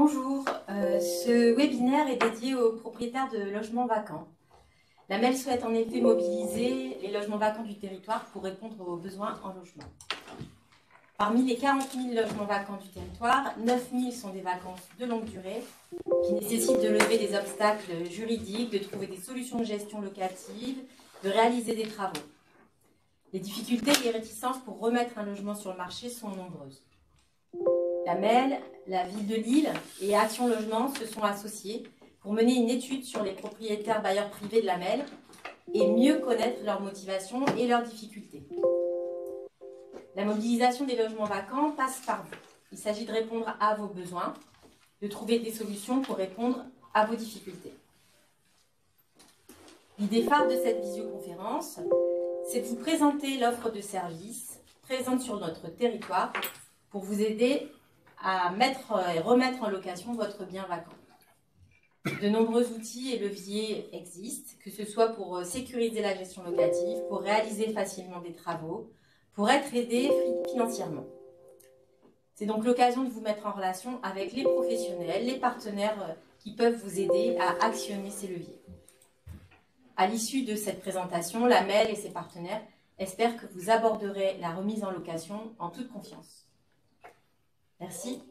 Bonjour, ce webinaire est dédié aux propriétaires de logements vacants. La MEL souhaite en effet mobiliser les logements vacants du territoire pour répondre aux besoins en logement. Parmi les 40 000 logements vacants du territoire, 9 000 sont des vacances de longue durée qui nécessitent de lever des obstacles juridiques, de trouver des solutions de gestion locative, de réaliser des travaux. Les difficultés et les réticences pour remettre un logement sur le marché sont nombreuses. La MEL, la ville de Lille et Action Logement se sont associés pour mener une étude sur les propriétaires bailleurs privés de la MEL et mieux connaître leurs motivations et leurs difficultés. La mobilisation des logements vacants passe par vous. Il s'agit de répondre à vos besoins, de trouver des solutions pour répondre à vos difficultés. L'idée phare de cette visioconférence, c'est de vous présenter l'offre de services présente sur notre territoire pour vous aider à mettre et remettre en location votre bien vacant. De nombreux outils et leviers existent, que ce soit pour sécuriser la gestion locative, pour réaliser facilement des travaux, pour être aidé financièrement. C'est donc l'occasion de vous mettre en relation avec les professionnels, les partenaires qui peuvent vous aider à actionner ces leviers. À l'issue de cette présentation, la MEL et ses partenaires espèrent que vous aborderez la remise en location en toute confiance. Merci.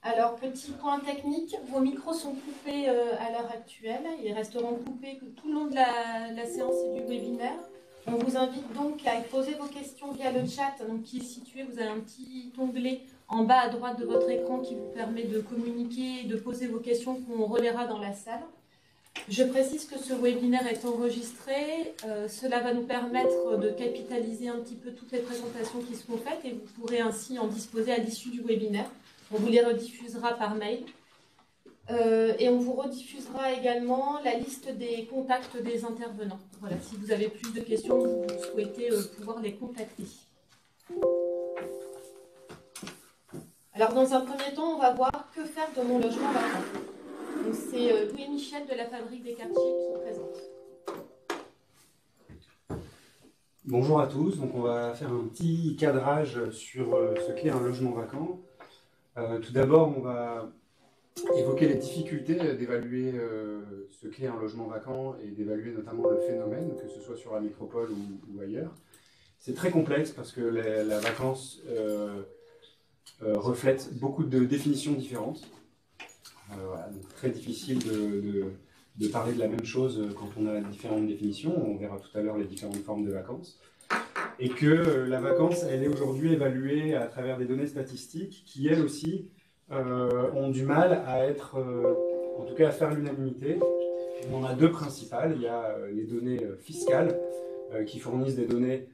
Alors, petit point technique, vos micros sont coupés à l'heure actuelle. Ils resteront coupés tout le long de la séance et du webinaire. On vous invite donc à poser vos questions via le chat donc, qui est situé. Vous avez un petit onglet en bas à droite de votre écran qui vous permet de communiquer et de poser vos questions qu'on relaiera dans la salle. Je précise que ce webinaire est enregistré. Cela va nous permettre de capitaliser un petit peu toutes les présentations qui seront faites et vous pourrez ainsi en disposer à l'issue du webinaire. On vous les rediffusera par mail. Et on vous rediffusera également la liste des contacts des intervenants. Voilà, si vous avez plus de questions, vous souhaitez pouvoir les contacter. Alors, dans un premier temps, on va voir que faire de mon logement vacant. C'est Louis-Michel de la Fabrique des Quartiers qui présente. Bonjour à tous, donc on va faire un petit cadrage sur ce qu'est un logement vacant. Tout d'abord, on va évoquer les difficultés d'évaluer ce qu'est un logement vacant et d'évaluer notamment le phénomène, que ce soit sur la métropole ou ailleurs. C'est très complexe parce que la vacance reflète beaucoup de définitions différentes. Voilà, donc très difficile de parler de la même chose quand on a différentes définitions. On verra tout à l'heure les différentes formes de vacances. Et que la vacance, elle est aujourd'hui évaluée à travers des données statistiques qui, elles aussi, ont du mal à être, en tout cas à faire l'unanimité. On en a deux principales. Il y a les données fiscales qui fournissent des données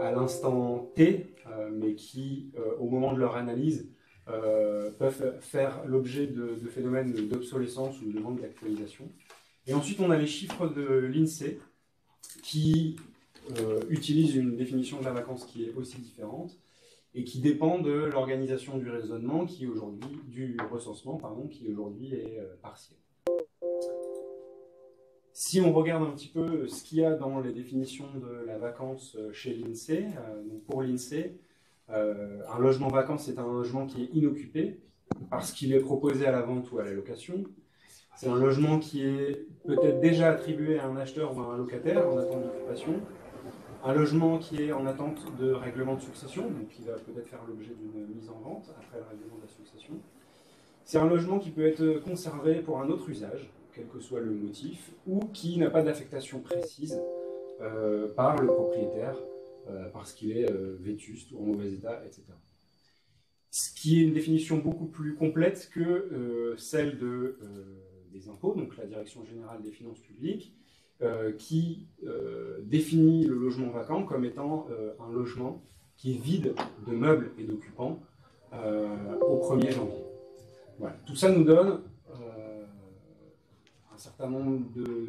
à l'instant T, mais qui, au moment de leur analyse, peuvent faire l'objet de phénomènes d'obsolescence ou de manque d'actualisation. Et ensuite, on a les chiffres de l'INSEE qui utilisent une définition de la vacance qui est aussi différente et qui dépend de l'organisation du raisonnement qui aujourd'hui, du recensement, pardon, qui aujourd'hui est partiel. Si on regarde un petit peu ce qu'il y a dans les définitions de la vacance chez l'INSEE, pour l'INSEE, un logement vacant, c'est un logement qui est inoccupé parce qu'il est proposé à la vente ou à la location. C'est un logement qui est peut-être déjà attribué à un acheteur ou à un locataire en attente d'occupation. Un logement qui est en attente de règlement de succession, donc qui va peut-être faire l'objet d'une mise en vente après le règlement de la succession. C'est un logement qui peut être conservé pour un autre usage, quel que soit le motif, ou qui n'a pas d'affectation précise par le propriétaire, parce qu'il est vétuste ou en mauvais état, etc. Ce qui est une définition beaucoup plus complète que celle des impôts, donc la Direction générale des finances publiques, qui définit le logement vacant comme étant un logement qui est vide de meubles et d'occupants au 1er janvier. Voilà. Tout ça nous donne un certain nombre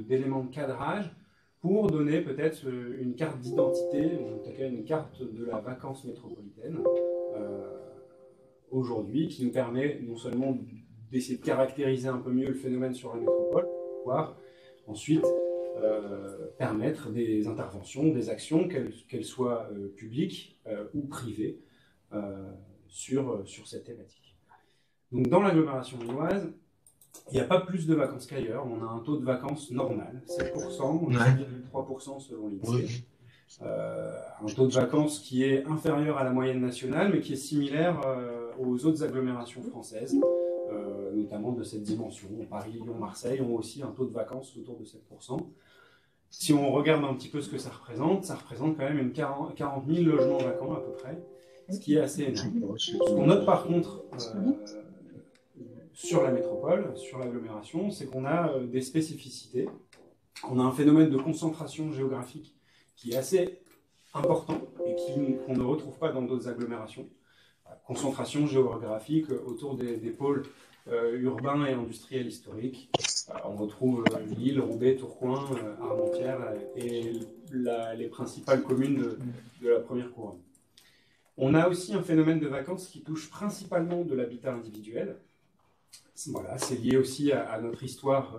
d'éléments de cadrage pour donner peut-être une carte d'identité, ou en tout cas une carte de la vacance métropolitaine aujourd'hui, qui nous permet non seulement d'essayer de caractériser un peu mieux le phénomène sur la métropole, voire ensuite permettre des interventions, des actions, qu'elles soient publiques ou privées, sur cette thématique. Donc dans l'agglomération lilloise, il n'y a pas plus de vacances qu'ailleurs. On a un taux de vacances normal, 7%, 7,3% selon l'INSEE. Un taux de vacances qui est inférieur à la moyenne nationale, mais qui est similaire aux autres agglomérations françaises, notamment de cette dimension. Paris, Lyon, Marseille ont aussi un taux de vacances autour de 7%. Si on regarde un petit peu ce que ça représente quand même 40 000 logements vacants à peu près, ce qui est assez énorme. Ce qu'on note par contre sur la métropole, sur l'agglomération, c'est qu'on a des spécificités. On a un phénomène de concentration géographique qui est assez important et qu'on ne retrouve pas dans d'autres agglomérations. Concentration géographique autour des pôles urbains et industriels historiques. On retrouve Lille, Roubaix, Tourcoing, Armentières et les principales communes de la première couronne. On a aussi un phénomène de vacances qui touche principalement de l'habitat individuel. Voilà, c'est lié aussi à notre histoire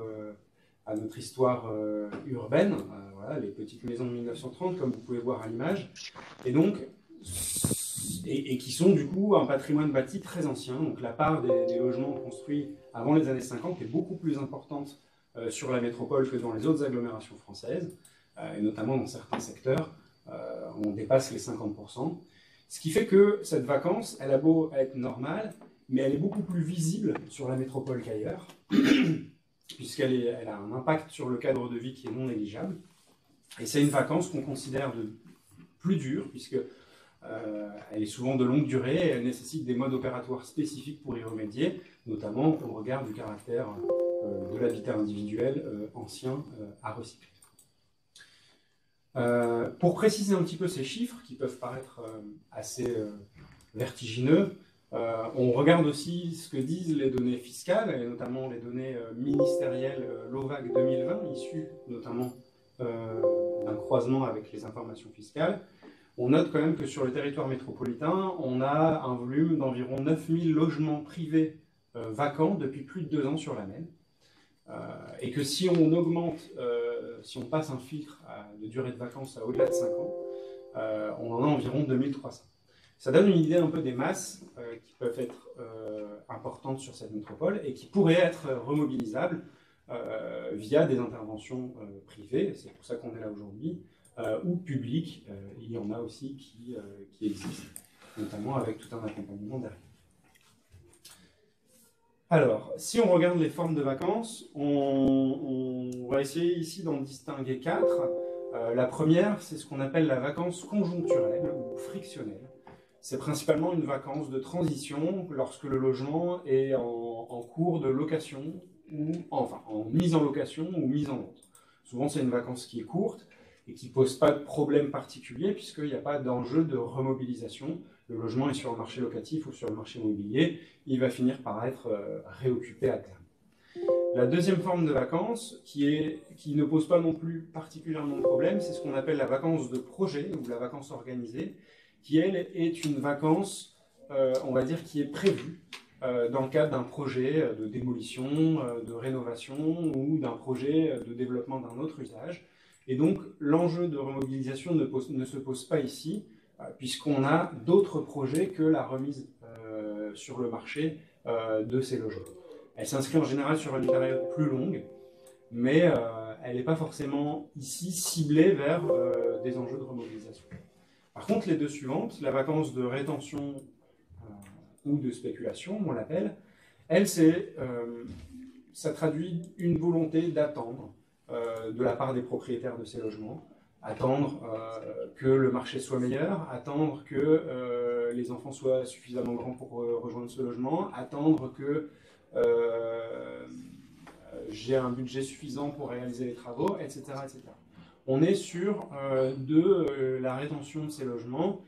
urbaine, voilà, les petites maisons de 1930, comme vous pouvez voir à l'image, et donc et qui sont du coup un patrimoine bâti très ancien. Donc la part des logements construits avant les années 50 est beaucoup plus importante sur la métropole que dans les autres agglomérations françaises, et notamment dans certains secteurs, on dépasse les 50%. Ce qui fait que cette vacance, elle a beau être normale, mais elle est beaucoup plus visible sur la métropole qu'ailleurs, puisqu'elle a un impact sur le cadre de vie qui est non négligeable. Et c'est une vacance qu'on considère de plus dure, puisque elle est souvent de longue durée et elle nécessite des modes opératoires spécifiques pour y remédier, notamment au regard du caractère de l'habitat individuel ancien à recycler. Pour préciser un petit peu ces chiffres, qui peuvent paraître assez vertigineux, on regarde aussi ce que disent les données fiscales, et notamment les données ministérielles LOVAC 2020, issues notamment d'un croisement avec les informations fiscales. On note quand même que sur le territoire métropolitain, on a un volume d'environ 9000 logements privés vacants depuis plus de 2 ans sur la Maine. Et que si on augmente, si on passe un filtre de durée de vacances à au-delà de 5 ans, on en a environ 2300. Ça donne une idée un peu des masses qui peuvent être importantes sur cette métropole et qui pourraient être remobilisables via des interventions privées, c'est pour ça qu'on est là aujourd'hui, ou publiques, il y en a aussi qui existent, notamment avec tout un accompagnement derrière. Alors, si on regarde les formes de vacances, on va essayer ici d'en distinguer 4. La première, c'est ce qu'on appelle la vacance conjoncturelle ou frictionnelle. C'est principalement une vacance de transition lorsque le logement est en cours de location, ou enfin en mise en location ou mise en vente. Souvent, c'est une vacance qui est courte et qui ne pose pas de problème particulier puisqu'il n'y a pas d'enjeu de remobilisation. Le logement est sur le marché locatif ou sur le marché immobilier, il va finir par être réoccupé à terme. La deuxième forme de vacances, qui ne pose pas non plus particulièrement de problème, c'est ce qu'on appelle la vacance de projet ou la vacance organisée, qui elle est une vacance, on va dire, qui est prévue dans le cadre d'un projet de démolition, de rénovation ou d'un projet de développement d'un autre usage. Et donc l'enjeu de remobilisation ne se pose pas ici, puisqu'on a d'autres projets que la remise sur le marché de ces logements. Elle s'inscrit en général sur une période plus longue, mais elle n'est pas forcément ici ciblée vers des enjeux de remobilisation. Par contre, les deux suivantes, la vacance de rétention ou de spéculation, on l'appelle, elle, ça traduit une volonté d'attendre de la part des propriétaires de ces logements, attendre que le marché soit meilleur, attendre que les enfants soient suffisamment grands pour rejoindre ce logement, attendre que j'ai un budget suffisant pour réaliser les travaux, etc. etc. On est sur de la rétention de ces logements,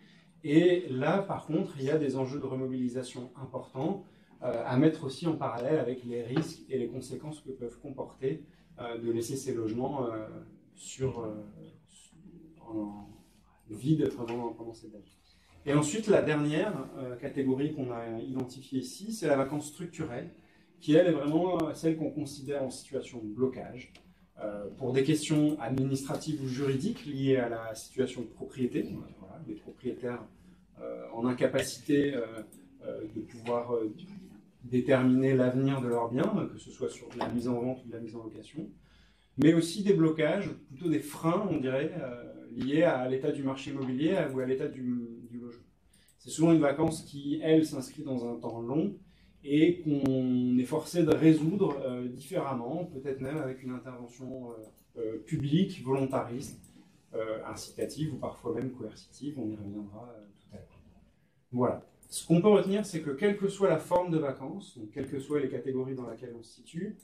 et là, par contre, il y a des enjeux de remobilisation importants à mettre aussi en parallèle avec les risques et les conséquences que peuvent comporter de laisser ces logements en vide pendant cette année. Et ensuite, la dernière catégorie qu'on a identifiée ici, c'est la vacance structurelle, qui elle est vraiment celle qu'on considère en situation de blocage, pour des questions administratives ou juridiques liées à la situation de propriété, voilà, des propriétaires en incapacité de pouvoir déterminer l'avenir de leurs biens, que ce soit sur de la mise en vente ou de la mise en location, mais aussi des blocages, plutôt des freins, on dirait, liés à l'état du marché immobilier ou à l'état du logement. C'est souvent une vacance qui, elle, s'inscrit dans un temps long et qu'on est forcé de résoudre différemment, peut-être même avec une intervention publique, volontariste, incitative ou parfois même coercitive, on y reviendra tout à l'heure. Voilà. Ce qu'on peut retenir, c'est que quelle que soit la forme de vacances, donc quelles que soient les catégories dans lesquelles on se situe,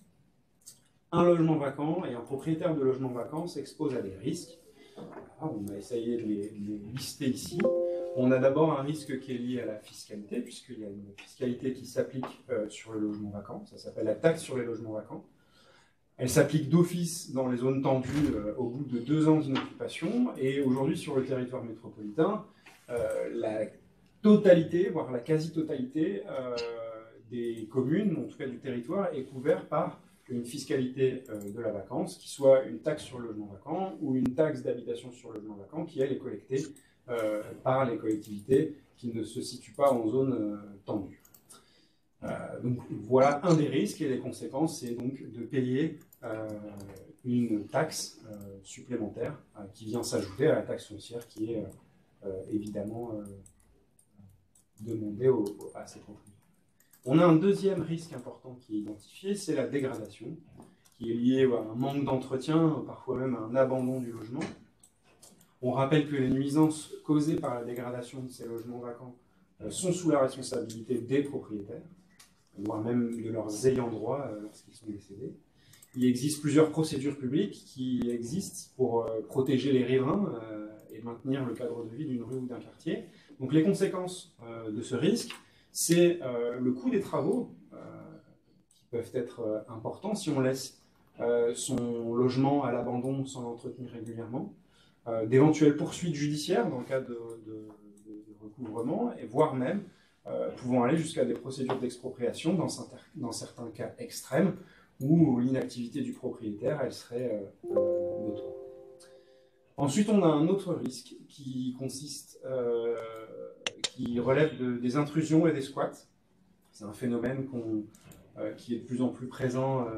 un logement vacant et un propriétaire de logement vacant s'expose à des risques. Voilà, on a essayé de les lister ici. On a d'abord un risque qui est lié à la fiscalité, puisqu'il y a une fiscalité qui s'applique sur le logement vacant. Ça s'appelle la taxe sur les logements vacants. Elle s'applique d'office dans les zones tendues au bout de 2 ans d'inoccupation. Et aujourd'hui, sur le territoire métropolitain, la totalité, voire la quasi-totalité des communes, en tout cas du territoire, est couverte par une fiscalité de la vacance, qui soit une taxe sur le logement vacant ou une taxe d'habitation sur le logement vacant, qui elle est collectée par les collectivités qui ne se situent pas en zone tendue. Donc voilà un des risques, et les conséquences, c'est donc de payer une taxe supplémentaire qui vient s'ajouter à la taxe foncière qui est évidemment demandée à ces propriétaires. On a un deuxième risque important qui est identifié, c'est la dégradation, qui est liée à un manque d'entretien, parfois même à un abandon du logement. On rappelle que les nuisances causées par la dégradation de ces logements vacants sont sous la responsabilité des propriétaires, voire même de leurs ayants droit lorsqu'ils sont décédés. Il existe plusieurs procédures publiques qui existent pour protéger les riverains et maintenir le cadre de vie d'une rue ou d'un quartier. Donc les conséquences de ce risque, c'est le coût des travaux, qui peuvent être importants si on laisse son logement à l'abandon sans l'entretenir régulièrement, d'éventuelles poursuites judiciaires dans le cas de recouvrement, et voire même pouvant aller jusqu'à des procédures d'expropriation dans certains cas extrêmes où l'inactivité du propriétaire elle serait notoire. Ensuite, on a un autre risque qui consiste, qui relève des intrusions et des squats. C'est un phénomène qui est de plus en plus présent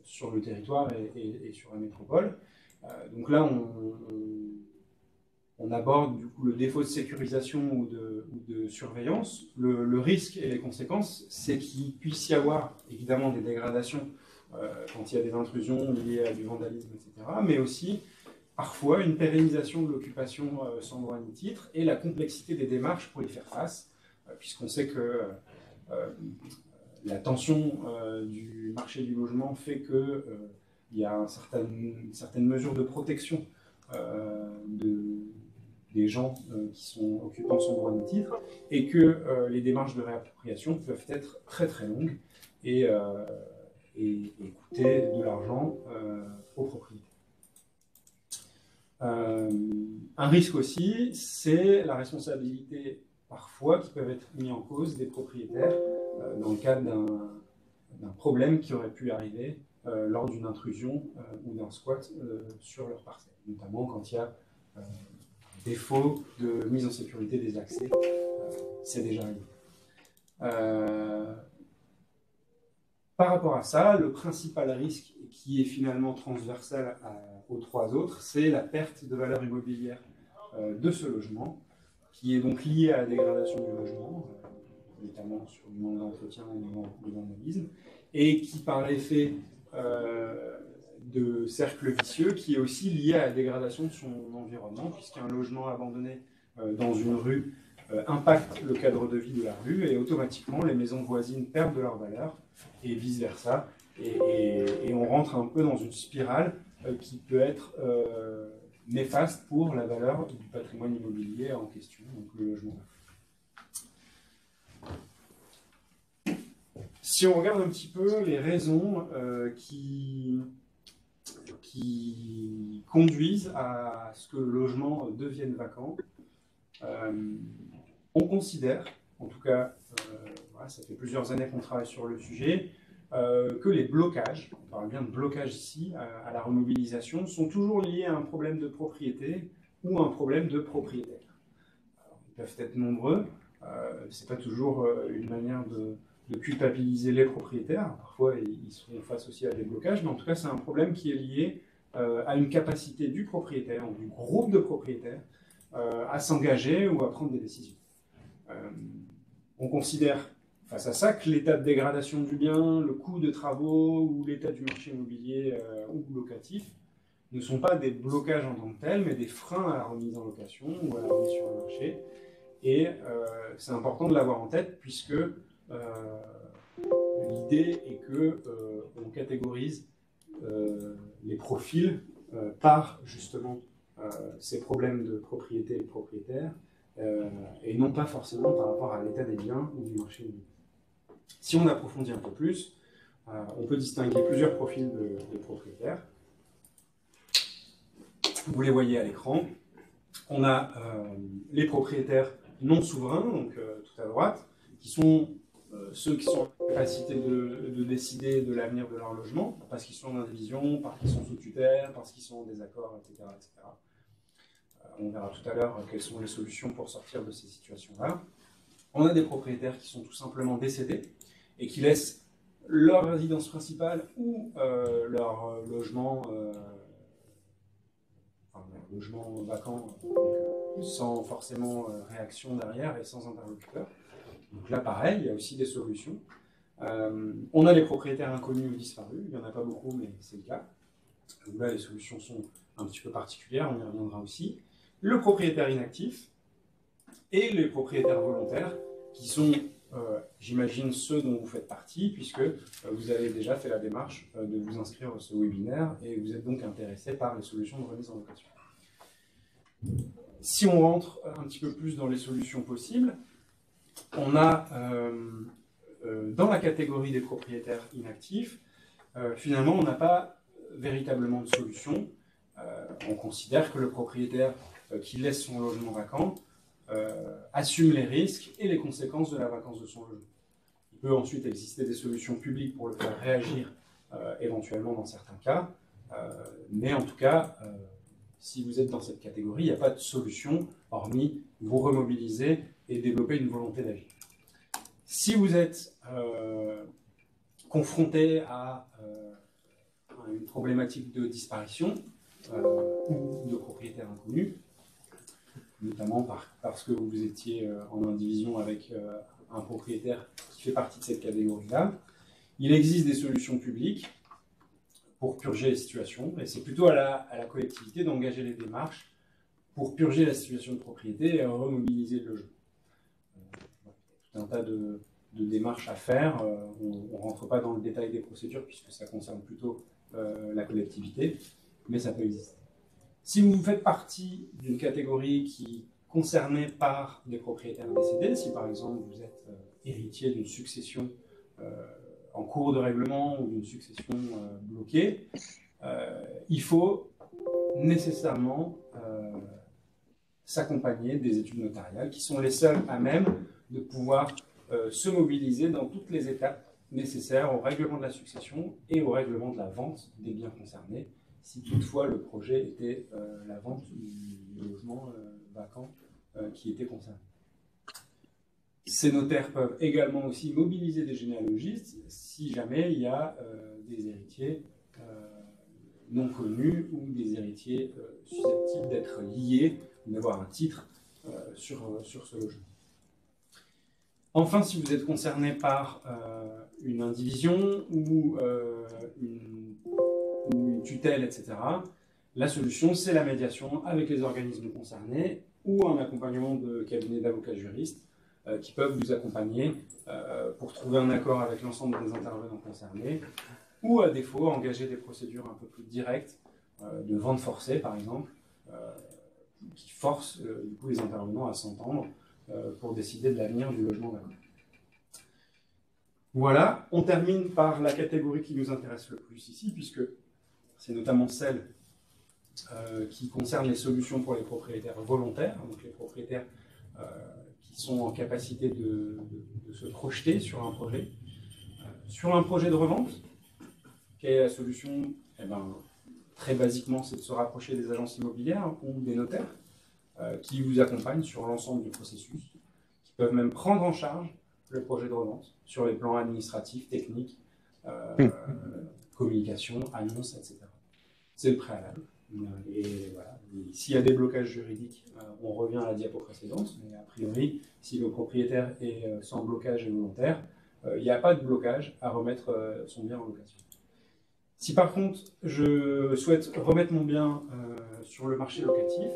sur le territoire et sur la métropole. Donc là, on aborde du coup le défaut de sécurisation ou de surveillance. Le risque et les conséquences, c'est qu'il puisse y avoir évidemment des dégradations quand il y a des intrusions liées à du vandalisme, etc., mais aussi parfois une pérennisation de l'occupation sans droit ni titre et la complexité des démarches pour y faire face, puisqu'on sait que la tension du marché du logement fait qu'il y a une certaine mesure de protection des gens qui sont occupants sans droit ni titre, et que les démarches de réappropriation peuvent être très très longues et coûter de l'argent aux propriétaires. Un risque aussi, c'est la responsabilité parfois qui peuvent être mis en cause des propriétaires dans le cadre d'un problème qui aurait pu arriver lors d'une intrusion ou d'un squat sur leur parcelle, notamment quand il y a défaut de mise en sécurité des accès, c'est déjà arrivé. Par rapport à ça, le principal risque qui est finalement transversal aux 3 autres, c'est la perte de valeur immobilière de ce logement, qui est donc liée à la dégradation du logement, notamment sur le manque d'entretien et le vandalisme, et qui par l'effet de cercle vicieux, qui est aussi lié à la dégradation de son environnement, puisqu'un logement abandonné dans une rue impacte le cadre de vie de la rue, et automatiquement les maisons voisines perdent de leur valeur, et vice-versa, et on rentre un peu dans une spirale qui peut être néfaste pour la valeur du patrimoine immobilier en question, donc le logement. Si on regarde un petit peu les raisons qui conduisent à ce que le logement devienne vacant, on considère, en tout cas, voilà, ça fait plusieurs années qu'on travaille sur le sujet, que les blocages, on parle bien de blocage ici, à la remobilisation, sont toujours liés à un problème de propriété ou un problème de propriétaire. Alors, ils peuvent être nombreux, c'est pas toujours une manière de culpabiliser les propriétaires. Parfois, ils sont face aussi à des blocages, mais en tout cas, c'est un problème qui est lié à une capacité du propriétaire ou du groupe de propriétaires à s'engager ou à prendre des décisions. On considère, face à ça, que l'état de dégradation du bien, le coût de travaux ou l'état du marché immobilier ou locatif ne sont pas des blocages en tant que tels, mais des freins à la remise en location ou à la remise sur le marché. Et c'est important de l'avoir en tête, puisque l'idée est qu'on catégorise les profils par justement ces problèmes de propriété et de propriétaire, et non pas forcément par rapport à l'état des biens ou du marché immobilier. Si on approfondit un peu plus, on peut distinguer plusieurs profils de propriétaires. Vous les voyez à l'écran. On a les propriétaires non souverains, donc tout à droite, qui sont ceux qui sont en capacité de décider de l'avenir de leur logement, parce qu'ils sont en indivision, parce qu'ils sont sous tutelle, parce qu'ils sont en désaccord, etc. etc. On verra tout à l'heure quelles sont les solutions pour sortir de ces situations-là. On a des propriétaires qui sont tout simplement décédés et qui laissent leur résidence principale ou leur logement vacant, sans forcément réaction derrière et sans interlocuteur. Donc là, pareil, il y a aussi des solutions. On a les propriétaires inconnus ou disparus, il n'y en a pas beaucoup, mais c'est le cas. Donc là, les solutions sont un petit peu particulières, on y reviendra aussi. Le propriétaire inactif et les propriétaires volontaires, qui sont, j'imagine, ceux dont vous faites partie, puisque vous avez déjà fait la démarche de vous inscrire à ce webinaire et vous êtes donc intéressé par les solutions de remise en location. Si on rentre un petit peu plus dans les solutions possibles, on a dans la catégorie des propriétaires inactifs, finalement, on n'a pas véritablement de solution. On considère que le propriétaire qui laisse son logement vacant assume les risques et les conséquences de la vacance de son logement. Il peut ensuite exister des solutions publiques pour le faire réagir éventuellement dans certains cas, mais en tout cas, si vous êtes dans cette catégorie, il n'y a pas de solution hormis vous remobiliser et développer une volonté d'agir. Si vous êtes confronté à une problématique de disparition ou de propriétaire inconnu, notamment parce que vous étiez en indivision avec un propriétaire qui fait partie de cette catégorie-là, il existe des solutions publiques pour purger les situations, et c'est plutôt à la collectivité d'engager les démarches pour purger la situation de propriété et remobiliser le logement. Tout un tas de démarches à faire, on ne rentre pas dans le détail des procédures puisque ça concerne plutôt la collectivité, mais ça peut exister. Si vous faites partie d'une catégorie qui est concernée par des propriétaires décédés, si par exemple vous êtes héritier d'une succession en cours de règlement ou d'une succession bloquée, il faut nécessairement s'accompagner des études notariales qui sont les seules à même de pouvoir se mobiliser dans toutes les étapes nécessaires au règlement de la succession et au règlement de la vente des biens concernés, si toutefois le projet était la vente du logement vacant qui était concerné. Ces notaires peuvent également aussi mobiliser des généalogistes si jamais il y a des héritiers non connus ou des héritiers susceptibles d'être liés ou d'avoir un titre sur ce logement. Enfin, si vous êtes concerné par une indivision ou une tutelle, etc., la solution, c'est la médiation avec les organismes concernés ou un accompagnement de cabinets d'avocats juristes qui peuvent vous accompagner pour trouver un accord avec l'ensemble des intervenants concernés ou, à défaut, engager des procédures un peu plus directes de vente forcée, par exemple, qui forcent du coup les intervenants à s'entendre pour décider de l'avenir du logement vacant. Voilà, on termine par la catégorie qui nous intéresse le plus ici, puisque c'est notamment celle qui concerne les solutions pour les propriétaires volontaires, donc les propriétaires qui sont en capacité de se projeter sur un projet. Sur un projet de revente, quelle est la solution? Eh ben, très basiquement, c'est de se rapprocher des agences immobilières ou des notaires qui vous accompagnent sur l'ensemble du processus, qui peuvent même prendre en charge le projet de revente sur les plans administratifs, techniques, communication, annonce, etc. C'est le préalable. Et voilà. S'il y a des blocages juridiques, on revient à la diapo précédente, mais a priori, si le propriétaire est sans blocage et volontaire, il n'y a pas de blocage à remettre son bien en location. Si par contre, je souhaite remettre mon bien sur le marché locatif,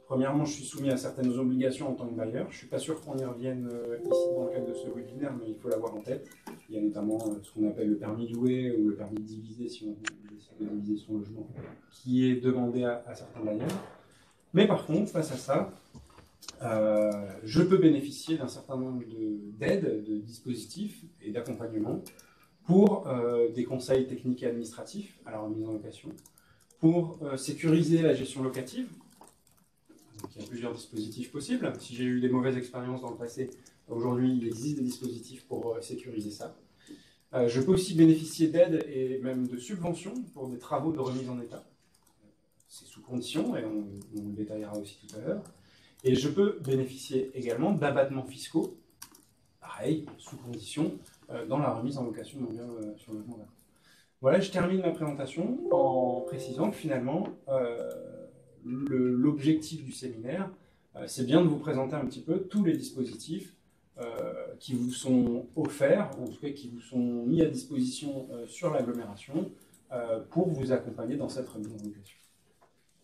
premièrement, je suis soumis à certaines obligations en tant que bailleur. Je ne suis pas sûr qu'on y revienne ici dans le cadre de ce webinaire, mais il faut l'avoir en tête. Il y a notamment ce qu'on appelle le permis de louer ou le permis de diviser, si on décide de diviser son logement, qui est demandé à certains bailleurs. Mais par contre, face à ça, je peux bénéficier d'un certain nombre d'aides, de dispositifs et d'accompagnement pour des conseils techniques et administratifs à la remise en location, pour sécuriser la gestion locative. Donc, il y a plusieurs dispositifs possibles. Si j'ai eu des mauvaises expériences dans le passé, aujourd'hui, il existe des dispositifs pour sécuriser ça. Je peux aussi bénéficier d'aides et même de subventions pour des travaux de remise en état. C'est sous condition, et on le détaillera aussi tout à l'heure. Et je peux bénéficier également d'abattements fiscaux, pareil, sous condition, dans la remise en location de mon bien sur le logement vacant. Voilà, je termine ma présentation en précisant que finalement, l'objectif du séminaire, c'est bien de vous présenter un petit peu tous les dispositifs qui vous sont offerts, ou en tout cas qui vous sont mis à disposition sur l'agglomération pour vous accompagner dans cette remise en location.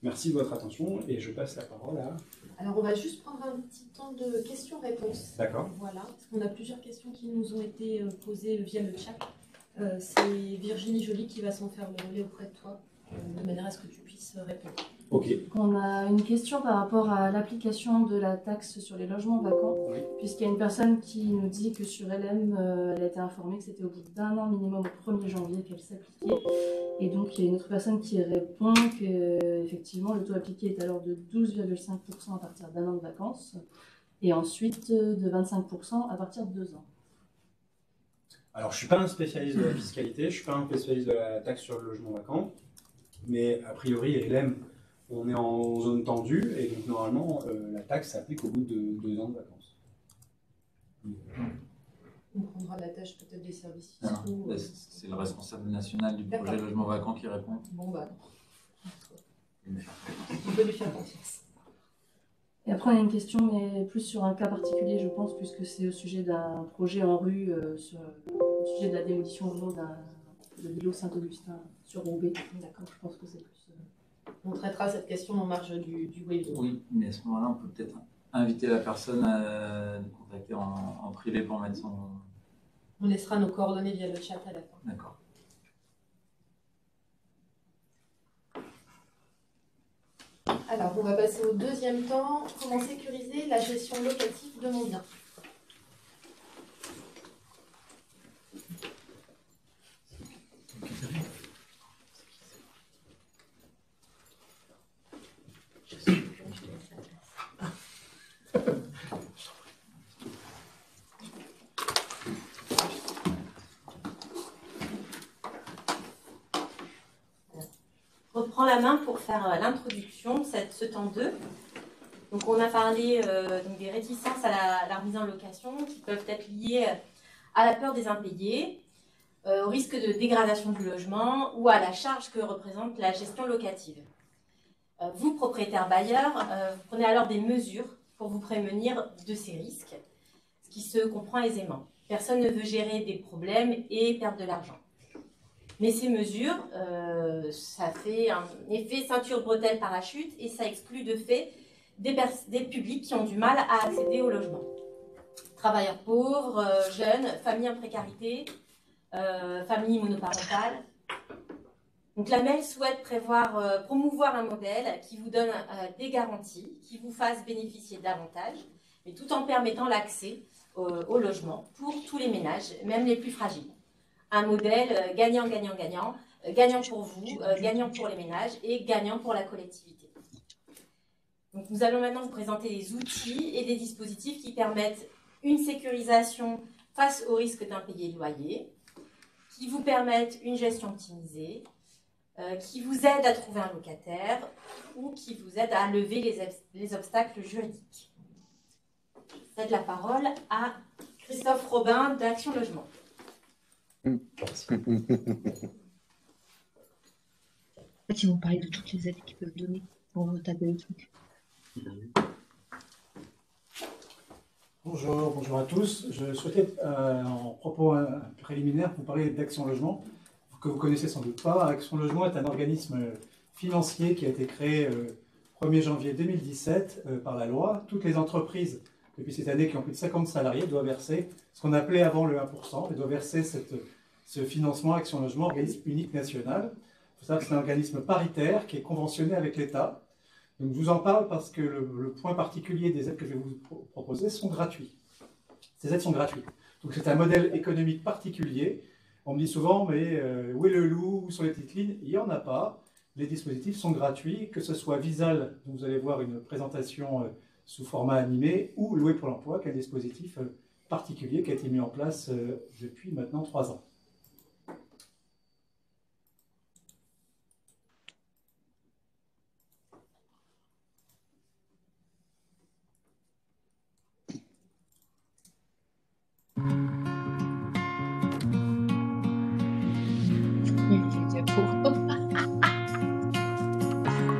Merci de votre attention et je passe la parole à... Alors, on va juste prendre un petit temps de questions-réponses. D'accord. Voilà, parce qu'on a plusieurs questions qui nous ont été posées via le chat. C'est Virginie Joly qui va s'en faire le relais auprès de toi, de manière à ce que tu puisses répondre. Ok. On a une question par rapport à l'application de la taxe sur les logements vacants, Oui. puisqu'il y a une personne qui nous dit que sur LM, elle a été informée que c'était au bout d'un an minimum au 1er janvier qu'elle s'appliquait. Et donc, il y a une autre personne qui répond qu'effectivement, le taux appliqué est alors de 12,5% à partir d'un an de vacances, et ensuite de 25% à partir de 2 ans. Alors, je ne suis pas un spécialiste de la fiscalité, je ne suis pas un spécialiste de la taxe sur le logement vacant, mais a priori, LM, on est en zone tendue, et donc normalement, la taxe s'applique au bout de 2 ans de vacances. On prendra la tâche peut-être des services Non, fiscaux. c'est le responsable national du projet logement vacant qui répond. Bon, bah, Il me fait on peut lui faire confiance. Et après, on a une question, mais plus sur un cas particulier, je pense, puisque c'est au sujet d'un projet en rue, au sujet de la démolition au nom de l'îlot Saint-Augustin sur Roubaix. D'accord, je pense que c'est plus... On traitera cette question en marge du webinaire. Oui, mais à ce moment-là, on peut peut-être inviter la personne à nous contacter en privé pour mettre son... On laissera nos coordonnées via le chat à la fin. D'accord. Alors, on va passer au deuxième temps. Comment sécuriser la gestion locative de mon bien? Je reprends la main pour faire l'introduction, ce temps 2. Donc on a parlé donc des réticences à la remise en location qui peuvent être liées à la peur des impayés, au risque de dégradation du logement ou à la charge que représente la gestion locative. Vous, propriétaire bailleur, vous prenez alors des mesures pour vous prémunir de ces risques, ce qui se comprend aisément. Personne ne veut gérer des problèmes et perdre de l'argent. Mais ces mesures, ça fait un effet ceinture bretelle parachute et ça exclut de fait des publics qui ont du mal à accéder au logement. Travailleurs pauvres, jeunes, familles en précarité, familles monoparentales. Donc la MEL souhaite promouvoir un modèle qui vous donne des garanties, qui vous fasse bénéficier davantage, mais tout en permettant l'accès au logement pour tous les ménages, même les plus fragiles. Un modèle gagnant-gagnant-gagnant, gagnant pour vous, gagnant pour les ménages et gagnant pour la collectivité. Donc nous allons maintenant vous présenter des outils et des dispositifs qui permettent une sécurisation face au risque d'impayé de loyer, qui vous permettent une gestion optimisée, qui vous aident à trouver un locataire ou qui vous aident à lever les obstacles juridiques. Je cède la parole à Christophe Robin d'Action Logement. Ils vont parler de toutes les aides qu'ils peuvent donner pour taper le truc. Bonjour à tous. Je souhaitais, en propos préliminaire, vous parler d'Action Logement, que vous connaissez sans doute pas. Action Logement est un organisme financier qui a été créé le 1er janvier 2017 par la loi. Toutes les entreprises, depuis cette année, qui ont plus de 50 salariés, doivent verser ce qu'on appelait avant le 1%, et doivent verser ce financement Action Logement, organisme unique national. Il faut savoir que c'est un organisme paritaire qui est conventionné avec l'État. Donc je vous en parle parce que le point particulier des aides que je vais vous proposer sont gratuits. Ces aides sont gratuites. Donc c'est un modèle économique particulier. On me dit souvent, mais où est le loup? Où sont les petites lignes? Il n'y en a pas. Les dispositifs sont gratuits, que ce soit Visal, dont vous allez voir une présentation sous format animé, ou Louer pour l'emploi, qui est un dispositif particulier qui a été mis en place depuis maintenant 3 ans.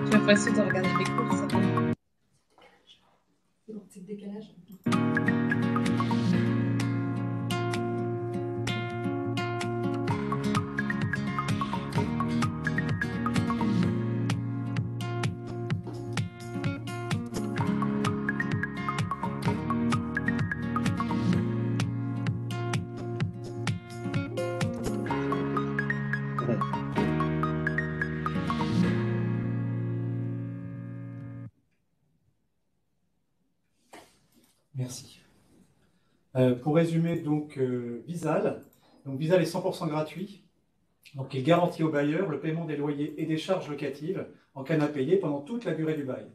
J'ai l'impression de regarder mes cours, ça. C'est le décalage. Merci. Pour résumer, donc, Visal. Donc, Visal est 100% gratuit. Donc, il garantit au bailleur le paiement des loyers et des charges locatives en cas d'impayé pendant toute la durée du bail.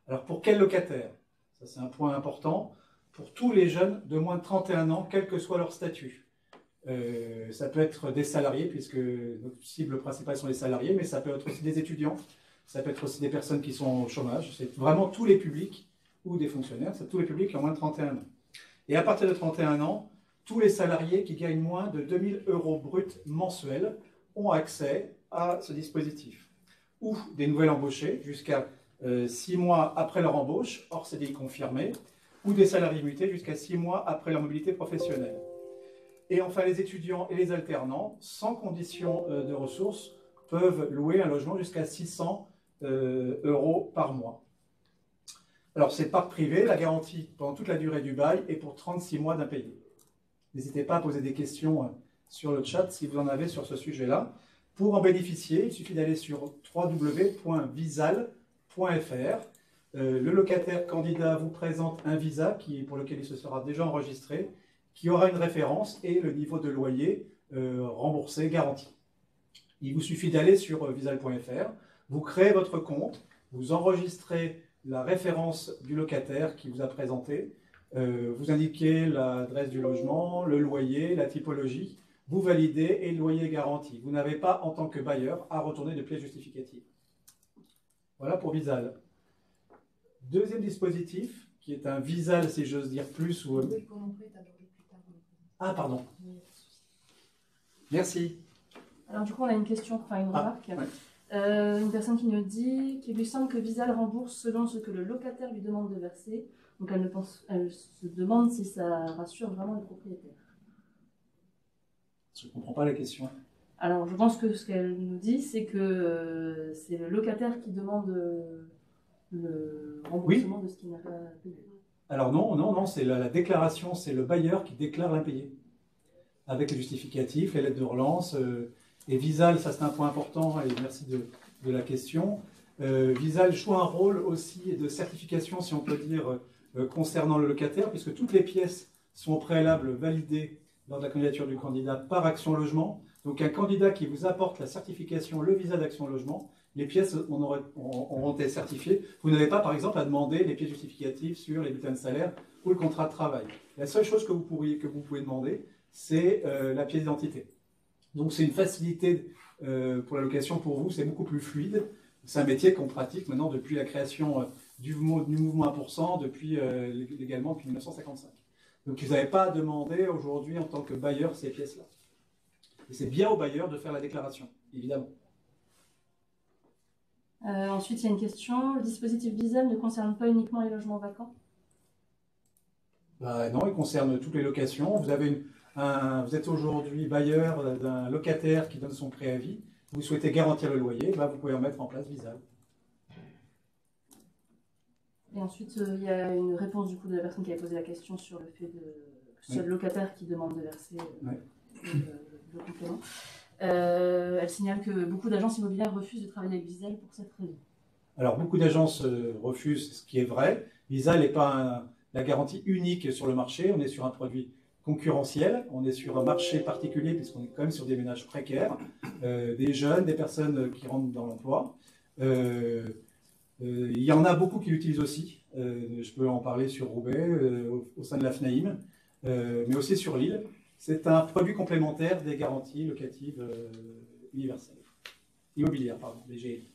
Alors, pour quel locataire? Ça, c'est un point important. Pour tous les jeunes de moins de 31 ans, quel que soit leur statut. Ça peut être des salariés, puisque notre cible principale sont les salariés, mais ça peut être aussi des étudiants, ça peut être aussi des personnes qui sont au chômage. C'est vraiment tous les publics ou des fonctionnaires, c'est tous les publics qui ont moins de 31 ans. Et à partir de 31 ans, tous les salariés qui gagnent moins de 2000 € bruts mensuels ont accès à ce dispositif. Ou des nouvelles embauchés jusqu'à 6 mois après leur embauche, hors CDI confirmé, ou des salariés mutés jusqu'à 6 mois après leur mobilité professionnelle. Et enfin, les étudiants et les alternants, sans condition de ressources, peuvent louer un logement jusqu'à 600 € par mois. Alors, c'est par privé, la garantie pendant toute la durée du bail est pour 36 mois d'impayé. N'hésitez pas à poser des questions sur le chat si vous en avez sur ce sujet-là. Pour en bénéficier, il suffit d'aller sur www.visal.fr. Le locataire candidat vous présente un visa pour lequel il se sera déjà enregistré, qui aura une référence et le niveau de loyer remboursé, garanti. Il vous suffit d'aller sur visal.fr, vous créez votre compte, vous enregistrez la référence du locataire qui vous a présenté, vous indiquez l'adresse du logement, le loyer, la typologie, vous validez et le loyer est garanti. Vous n'avez pas, en tant que bailleur, à retourner de pièces justificatives. Voilà pour Visal. Deuxième dispositif, qui est un Visal, si j'ose dire plus, ou... Ah, pardon. Merci. Alors du coup, on a une question, enfin une remarque. Ouais. Une personne qui nous dit qu'il lui semble que Visal rembourse selon ce que le locataire lui demande de verser. Donc elle se demande si ça rassure vraiment le propriétaire. Je ne comprends pas la question. Alors je pense que ce qu'elle nous dit, c'est que c'est le locataire qui demande le remboursement de ce qu'il n'a pas payé. Alors non, c'est la déclaration, c'est le bailleur qui déclare l'impayé. Avec les justificatifs, les lettres de relance. Et Visal, ça c'est un point important, et merci de la question. Visal joue un rôle aussi de certification, si on peut dire, concernant le locataire, puisque toutes les pièces sont au préalable validées lors de la candidature du candidat par Action Logement. Donc un candidat qui vous apporte la certification, le visa d'Action Logement, les pièces auront été certifiées. Vous n'avez pas, par exemple, à demander les pièces justificatives sur les bulletins de salaire ou le contrat de travail. La seule chose que vous pouvez demander, c'est la pièce d'identité. Donc c'est une facilité pour la location pour vous, c'est beaucoup plus fluide. C'est un métier qu'on pratique maintenant depuis la création du mouvement 1%, légalement depuis 1955. Donc ils n'avaient pas à demander aujourd'hui en tant que bailleur ces pièces-là. Et c'est bien au bailleur de faire la déclaration, évidemment. Ensuite, il y a une question. Le dispositif Visal ne concerne pas uniquement les logements vacants? Non, il concerne toutes les locations. Vous êtes aujourd'hui bailleur d'un locataire qui donne son préavis. Vous souhaitez garantir le loyer, vous pouvez en mettre en place Visal. Et ensuite, il y a une réponse du coup de la personne qui avait posé la question sur le fait que ce soit le locataire qui demande de verser le complément. Elle signale que beaucoup d'agences immobilières refusent de travailler avec Visal pour cette raison. Alors, beaucoup d'agences refusent, ce qui est vrai. Visal n'est pas la garantie unique sur le marché. On est sur un produit concurrentiel. On est sur un marché particulier puisqu'on est quand même sur des ménages précaires, des jeunes, des personnes qui rentrent dans l'emploi. Il y en a beaucoup qui l'utilisent aussi. Je peux en parler sur Roubaix, au sein de la FNAIM, mais aussi sur Lille. C'est un produit complémentaire des garanties locatives universelles. Immobilières, pardon, les GLI.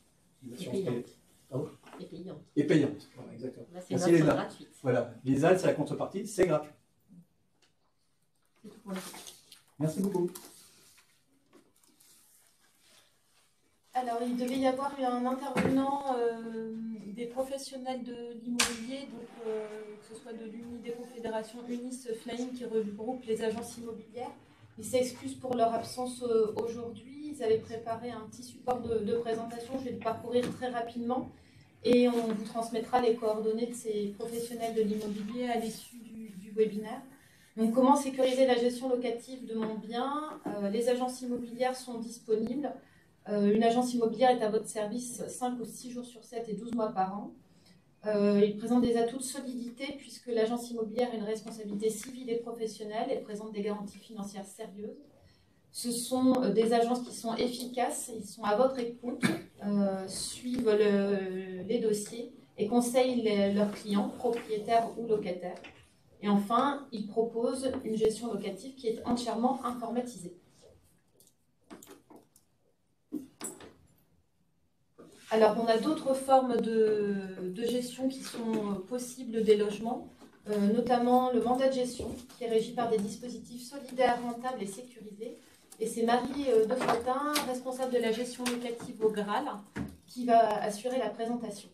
Et payante. Et payantes, voilà, exactement. Là, c'est une offre Léna. gratuite. Voilà, Visal, c'est la contrepartie, c'est gratuit. C'est tout pour les questions. Merci beaucoup. Alors, il devait y avoir eu un intervenant des professionnels de l'immobilier, donc que ce soit de l'UNI, des confédérations UNIS, FNAIM, qui regroupe les agences immobilières. Ils s'excusent pour leur absence aujourd'hui. Ils avaient préparé un petit support de présentation. Je vais le parcourir très rapidement et on vous transmettra les coordonnées de ces professionnels de l'immobilier à l'issue du webinaire. Donc, comment sécuriser la gestion locative de mon bien? Les agences immobilières sont disponibles. Une agence immobilière est à votre service 5 ou 6 jours sur 7 et 12 mois par an. Il présente des atouts de solidité puisque l'agence immobilière a une responsabilité civile et professionnelle et présente des garanties financières sérieuses. Ce sont des agences qui sont efficaces, ils sont à votre écoute, suivent les dossiers et conseillent leurs clients, propriétaires ou locataires. Et enfin, ils proposent une gestion locative qui est entièrement informatisée. Alors, on a d'autres formes de gestion qui sont possibles des logements, notamment le mandat de gestion, qui est régi par des dispositifs solidaires, rentables et sécurisés. Et c'est Marie Defretin, responsable de la gestion locative au Graal, qui va assurer la présentation.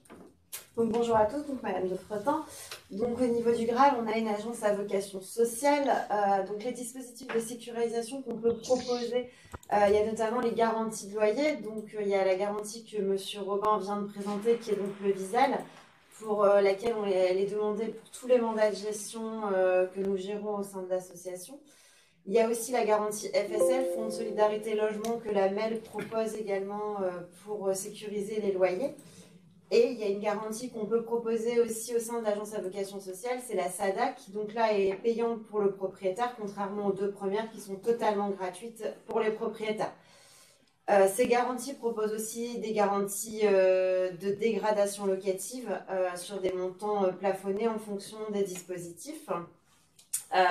Donc, bonjour à tous, donc Madame Defretin. Donc au niveau du Graal, on a une agence à vocation sociale. Donc les dispositifs de sécurisation qu'on peut proposer, il y a notamment les garanties de loyer. Donc il y a la garantie que Monsieur Robin vient de présenter, qui est donc le Visal, pour laquelle elle est demandée pour tous les mandats de gestion que nous gérons au sein de l'association. Il y a aussi la garantie FSL, Fonds de solidarité logement, que la MEL propose également pour sécuriser les loyers. Et il y a une garantie qu'on peut proposer aussi au sein de l'agence à vocation sociale, c'est la SADA, qui donc là est payante pour le propriétaire, contrairement aux deux premières qui sont totalement gratuites pour les propriétaires. Ces garanties proposent aussi des garanties de dégradation locative sur des montants plafonnés en fonction des dispositifs.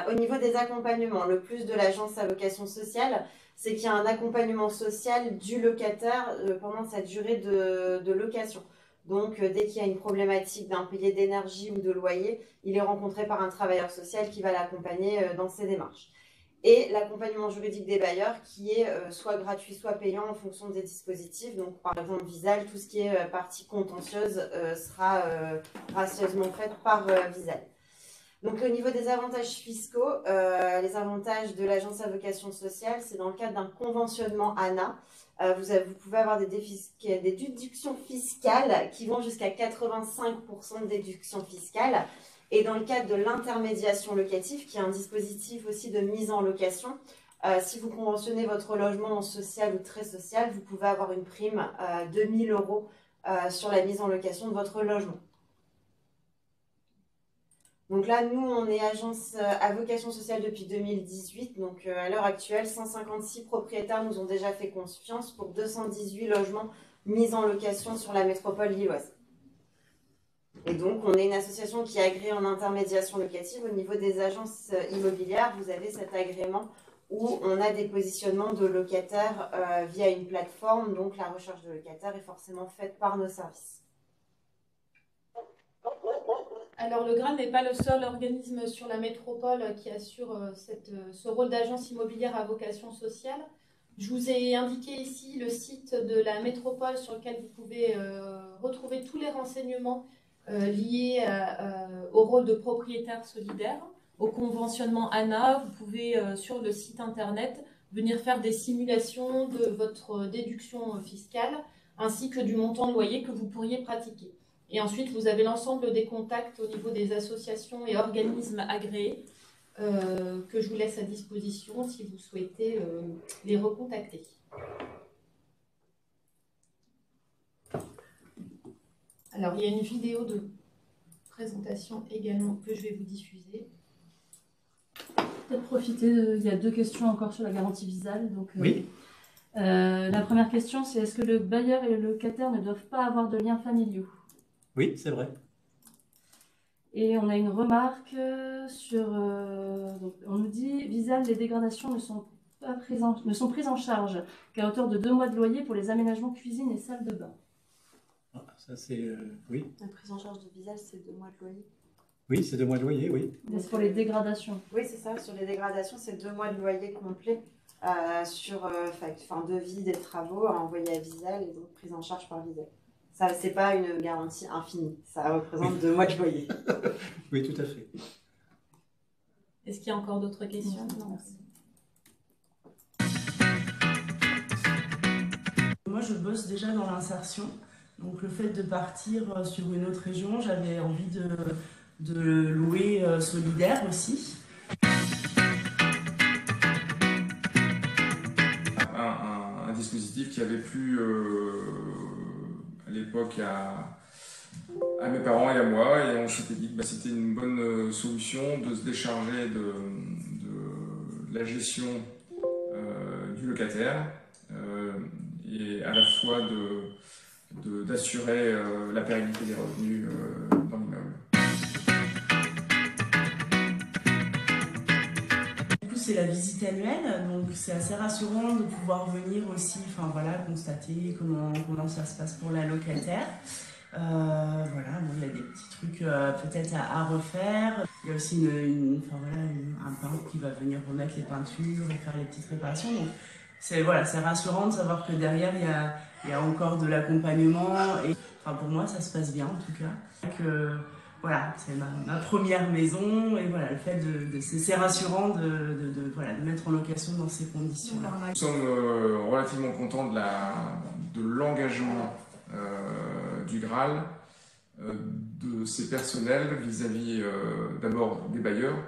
Au niveau des accompagnements, le plus de l'agence à vocation sociale, c'est qu'il y a un accompagnement social du locataire pendant sa durée de location. Donc, dès qu'il y a une problématique d'impayé d'énergie ou de loyer, il est rencontré par un travailleur social qui va l'accompagner dans ses démarches. Et l'accompagnement juridique des bailleurs qui est soit gratuit, soit payant en fonction des dispositifs. Donc, par exemple, Visal, tout ce qui est partie contentieuse sera gracieusement faite par Visal. Donc, au niveau des avantages fiscaux, les avantages de l'agence à vocation sociale, c'est dans le cadre d'un conventionnement ANA. Vous pouvez avoir des déductions fiscales qui vont jusqu'à 85% de déduction fiscale. Et dans le cadre de l'intermédiation locative, qui est un dispositif aussi de mise en location, si vous conventionnez votre logement en social ou très social, vous pouvez avoir une prime de 1 000 € sur la mise en location de votre logement. Donc là, nous, on est agence à vocation sociale depuis 2018. Donc à l'heure actuelle, 156 propriétaires nous ont déjà fait confiance pour 218 logements mis en location sur la métropole lilloise. Et donc, on est une association qui est agréée en intermédiation locative. Au niveau des agences immobilières, vous avez cet agrément où on a des positionnements de locataires via une plateforme. Donc la recherche de locataires est forcément faite par nos services. Alors, le Graal n'est pas le seul organisme sur la métropole qui assure ce rôle d'agence immobilière à vocation sociale. Je vous ai indiqué ici le site de la métropole sur lequel vous pouvez retrouver tous les renseignements liés au rôle de propriétaire solidaire, au conventionnement ANA. Vous pouvez, sur le site internet, venir faire des simulations de votre déduction fiscale ainsi que du montant de loyer que vous pourriez pratiquer. Et ensuite, vous avez l'ensemble des contacts au niveau des associations et organismes agréés que je vous laisse à disposition si vous souhaitez les recontacter. Alors, il y a une vidéo de présentation également que je vais vous diffuser. Peut-être profiter, il y a 2 questions encore sur la garantie Visale. Donc, Oui. La première question, c'est est-ce que le bailleur et le locataire ne doivent pas avoir de liens familiaux? Oui, c'est vrai. Et on a une remarque sur... donc on nous dit, Visale, les dégradations ne sont prises en charge qu'à hauteur de 2 mois de loyer pour les aménagements cuisine et salle de bain. Ah, ça c'est... oui. La prise en charge de Visale, c'est 2 mois de loyer. Oui, c'est 2 mois de loyer, oui. C'est pour les dégradations. Oui, c'est ça. Sur les dégradations, c'est 2 mois de loyer complet sur devis des travaux à envoyer à Visale et donc prise en charge par Visale. Ça, c'est pas une garantie infinie. Ça représente 2 mois de loyer. Oui, tout à fait. Est-ce qu'il y a encore d'autres questions? Non. Moi, je bosse déjà dans l'insertion. Donc, le fait de partir sur une autre région, j'avais envie de louer solidaire aussi. Un dispositif qui avait plu à l'époque à mes parents et à moi, et on s'était dit que c'était une bonne solution de se décharger de la gestion du locataire et à la fois d'assurer la pérennité des revenus dans l'immeuble. C'est la visite annuelle, donc c'est assez rassurant de pouvoir venir aussi, constater comment ça se passe pour la locataire. Il y a des petits trucs peut-être à refaire. Il y a aussi un peintre qui va venir remettre les peintures et faire les petites réparations. Donc c'est rassurant de savoir que derrière il y a encore de l'accompagnement. Et pour moi ça se passe bien en tout cas. C'est ma première maison et le fait c'est rassurant de mettre en location dans ces conditions-là. Nous sommes relativement contents de l'engagement du Graal, de ses personnels vis-à-vis d'abord des bailleurs,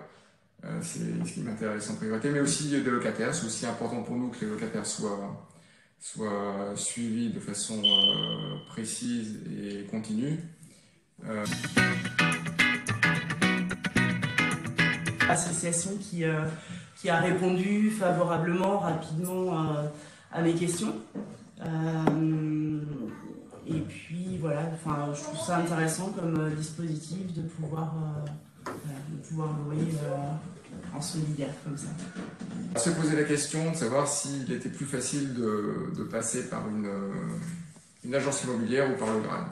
c'est ce qui m'intéresse en priorité, mais aussi des locataires. C'est aussi important pour nous que les locataires soient suivis de façon précise et continue. Association qui a répondu favorablement, rapidement à mes questions. Et puis je trouve ça intéressant comme dispositif de pouvoir louer en solidaire comme ça. On s'est posé la question de savoir s'il était plus facile de passer par une agence immobilière ou par le Graal.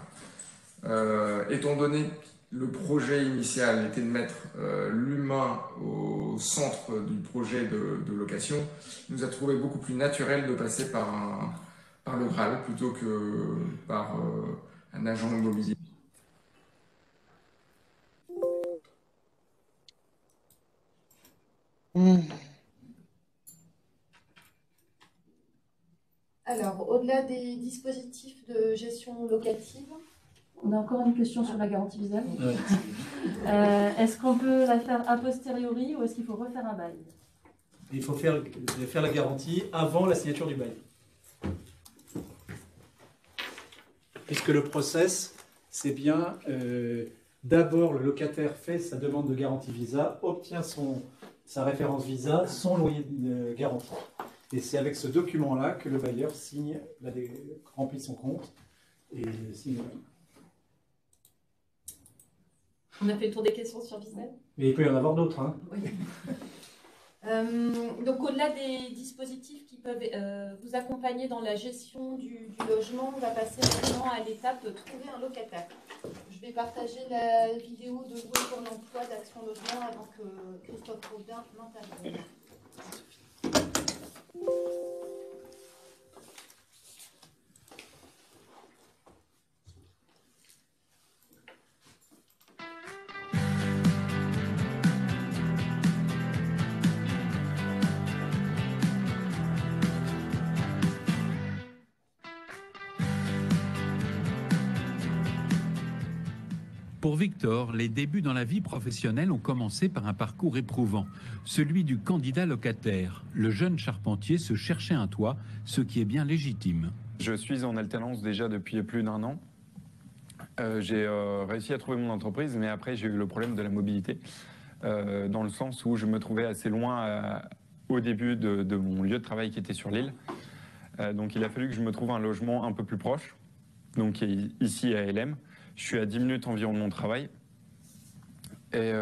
Étant donné que le projet initial était de mettre l'humain au centre du projet de location, il nous a trouvé beaucoup plus naturel de passer par le Graal plutôt que par un agent immobilier. Alors, au-delà des dispositifs de gestion locative, on a encore une question sur la garantie Visale. Est-ce qu'on peut la faire a posteriori ou est-ce qu'il faut refaire un bail? Il faut faire la garantie avant la signature du bail. Puisque le process, c'est bien d'abord le locataire fait sa demande de garantie Visa, obtient sa référence Visa, son loyer garanti. Et c'est avec ce document-là que le bailleur remplit son compte et signe le bail. on a fait le tour des questions sur Visale. Mais il peut y en avoir d'autres. Hein. Oui. Donc au-delà des dispositifs qui peuvent vous accompagner dans la gestion du logement, on va passer maintenant à l'étape de trouver un locataire. Je Je vais partager la vidéo de Louer pour l'emploi d'Action Logement avant que Christophe Robin n'intervienne. Pour Victor, les débuts dans la vie professionnelle ont commencé par un parcours éprouvant, celui du candidat locataire. Le jeune charpentier se cherchait un toit, ce qui est bien légitime. Je suis en alternance déjà depuis plus d'1 an. J'ai réussi à trouver mon entreprise, mais après j'ai eu le problème de la mobilité, dans le sens où je me trouvais assez loin au début de mon lieu de travail qui était sur l'île. Donc il a fallu que je me trouve un logement un peu plus proche, donc ici à LM. Je suis à 10 minutes environ de mon travail. Et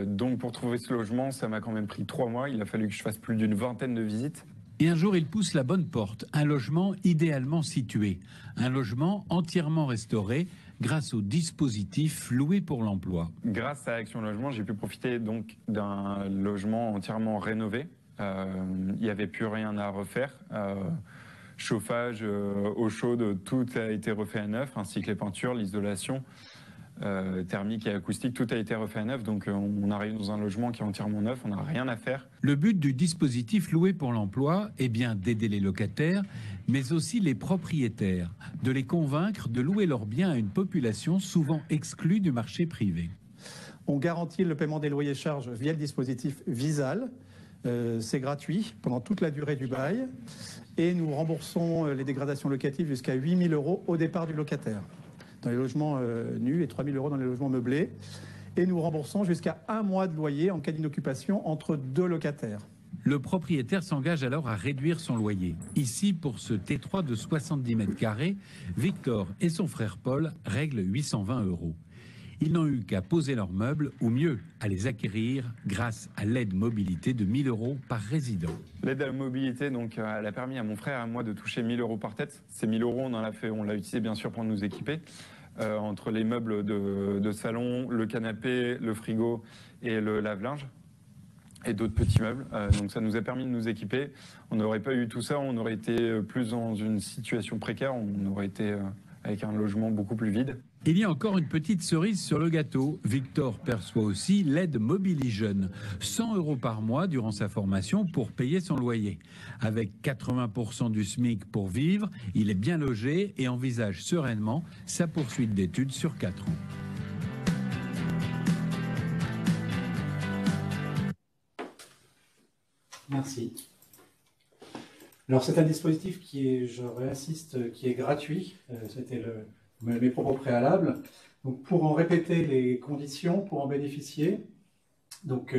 donc pour trouver ce logement, ça m'a quand même pris 3 mois. Il a fallu que je fasse plus d'une vingtaine de visites. Et un jour, il pousse la bonne porte. Un logement idéalement situé. Un logement entièrement restauré grâce au dispositif Louer pour l'emploi. Grâce à Action Logement, j'ai pu profiter donc d'un logement entièrement rénové. Il n'y avait plus rien à refaire. Chauffage, eau chaude, tout a été refait à neuf, ainsi que les peintures, l'isolation thermique et acoustique, tout a été refait à neuf. Donc on arrive dans un logement qui est entièrement neuf, on n'a rien à faire. Le but du dispositif Louer pour l'emploi est bien d'aider les locataires, mais aussi les propriétaires, de les convaincre de louer leurs biens à une population souvent exclue du marché privé. On garantit le paiement des loyers charges via le dispositif Visal. C'est gratuit pendant toute la durée du bail. Et nous remboursons les dégradations locatives jusqu'à 8 000 € au départ du locataire, dans les logements nus, et 3 000 € dans les logements meublés. Et nous remboursons jusqu'à 1 mois de loyer en cas d'inoccupation entre 2 locataires. Le propriétaire s'engage alors à réduire son loyer. Ici, pour ce T3 de 70 mètres carrés, Victor et son frère Paul règlent 820 €. Ils n'ont eu qu'à poser leurs meubles, ou mieux, à les acquérir grâce à l'aide mobilité de 1 000 € par résident. L'aide à la mobilité, donc, elle a permis à mon frère et à moi de toucher 1 000 € par tête. Ces 1 000 €, on l'a utilisé bien sûr pour nous équiper. Entre les meubles de salon, le canapé, le frigo et le lave-linge et d'autres petits meubles. Donc ça nous a permis de nous équiper. On n'aurait pas eu tout ça, on aurait été plus dans une situation précaire, on aurait été avec un logement beaucoup plus vide. Il y a encore une petite cerise sur le gâteau. Victor perçoit aussi l'aide Mobilijeunes, 100 € par mois durant sa formation pour payer son loyer. Avec 80% du SMIC pour vivre, il est bien logé et envisage sereinement sa poursuite d'études sur 4 ans. Merci. Alors c'est un dispositif qui est, je réinsiste, qui est gratuit. C'était mes propos préalables. Donc pour en répéter les conditions, pour en bénéficier, donc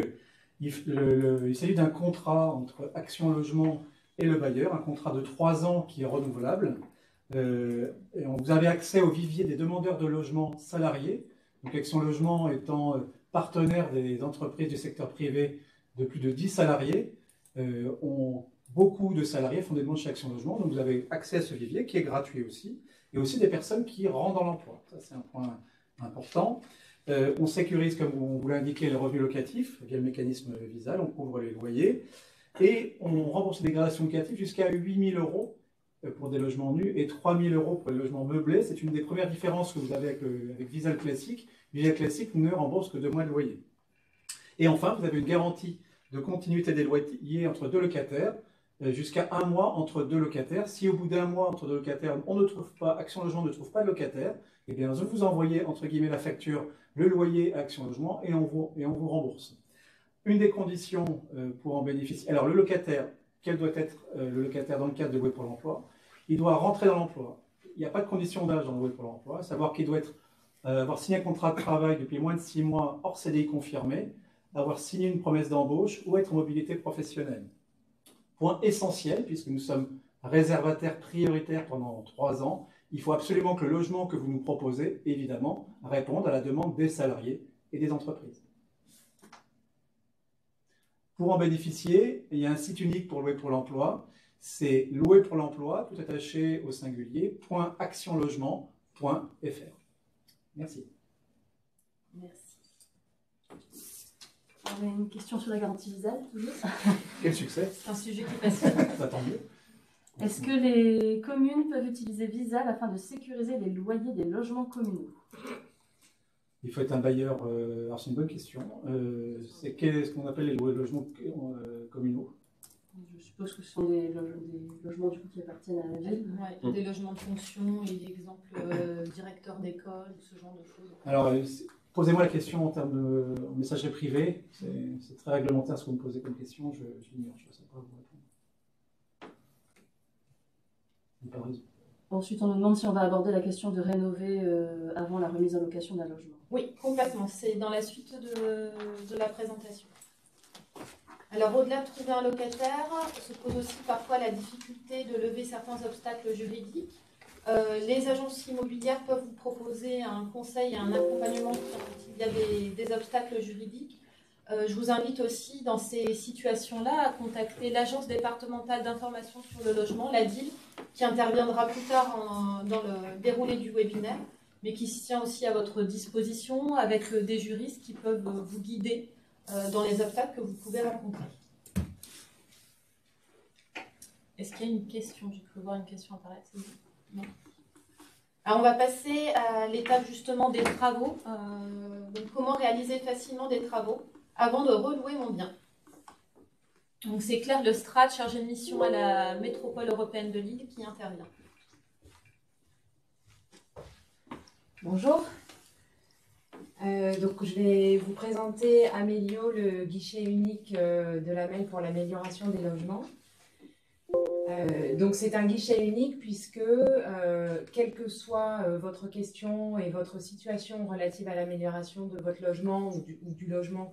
il s'agit d'un contrat entre Action Logement et le bailleur, un contrat de 3 ans qui est renouvelable. Et vous avez accès au vivier des demandeurs de logement salariés. Donc Action Logement étant partenaire des entreprises du secteur privé de plus de 10 salariés, beaucoup de salariés font des demandes chez Action Logement, donc vous avez accès à ce vivier qui est gratuit aussi, et aussi des personnes qui rentrent dans l'emploi. Ça, c'est un point important. On sécurise, comme on vous l'a indiqué, les revenus locatifs via le mécanisme Visal, on couvre les loyers, et on rembourse les dégradations locatives jusqu'à 8 000 € pour des logements nus et 3 000 € pour les logements meublés. C'est une des premières différences que vous avez avec Visal classique. Visal classique ne rembourse que 2 mois de loyer. Et enfin, vous avez une garantie de continuité des loyers entre 2 locataires, jusqu'à 1 mois entre 2 locataires. Si au bout d'1 mois entre 2 locataires, on ne trouve pas, Action Logement ne trouve pas de locataire, eh bien vous envoyez entre guillemets la facture, le loyer à Action Logement et on vous rembourse. Une des conditions pour en bénéficier. Alors le locataire, quel doit être le locataire dans le cadre de Louer pour l'emploi? Il doit rentrer dans l'emploi. Il n'y a pas de condition d'âge dans Louer pour l'emploi, à savoir qu'il doit avoir signé un contrat de travail depuis moins de 6 mois hors CDI confirmé, avoir signé une promesse d'embauche ou être en mobilité professionnelle. Point essentiel, puisque nous sommes réservataires prioritaires pendant 3 ans, il faut absolument que le logement que vous nous proposez, évidemment, réponde à la demande des salariés et des entreprises. Pour en bénéficier, il y a un site unique pour Louer pour l'emploi, c'est Louer pour l'emploi, tout attaché au singulier, .actionlogement.fr. Merci. Merci. On a une question sur la garantie Visal, toujours. Quel succès! C'est un sujet qui passionne. Ça tant mieux. Est-ce que les communes peuvent utiliser Visal afin de sécuriser les loyers des logements communaux? Il faut être un bailleur. Alors, c'est une bonne question. C'est ce qu'on appelle les logements communaux. Je suppose que ce sont des logements du coup, qui appartiennent à la ville. Ouais, des logements de fonction et exemple directeur d'école, ce genre de choses. Alors, posez-moi la question en termes de messagerie privée. C'est très réglementaire ce que vous me posez comme question. J'ignore, je ne sais pas vous répondre. Ensuite, on nous demande si on va aborder la question de rénover avant la remise en location d'un logement. Oui, complètement. C'est dans la suite de la présentation. Alors, au-delà de trouver un locataire, se pose aussi parfois la difficulté de lever certains obstacles juridiques. Les agences immobilières peuvent vous proposer un conseil et un accompagnement quand il y a des obstacles juridiques. Je vous invite aussi, dans ces situations-là, à contacter l'Agence départementale d'information sur le logement, l'ADIL, qui interviendra plus tard dans le déroulé du webinaire, mais qui se tient aussi à votre disposition avec des juristes qui peuvent vous guider dans les obstacles que vous pouvez rencontrer. Est-ce qu'il y a une question? J'ai cru voir une question apparaître. Non. Alors, on va passer à l'étape justement des travaux. Donc, comment réaliser facilement des travaux avant de relouer mon bien. Donc, c'est Claire Lestrade, chargée de mission à la métropole européenne de Lille, qui intervient. Bonjour. Donc, je vais vous présenter Amélio, le guichet unique de la MEL pour l'amélioration des logements. Donc, c'est un guichet unique puisque, quelle que soit votre question et votre situation relative à l'amélioration de votre logement ou du logement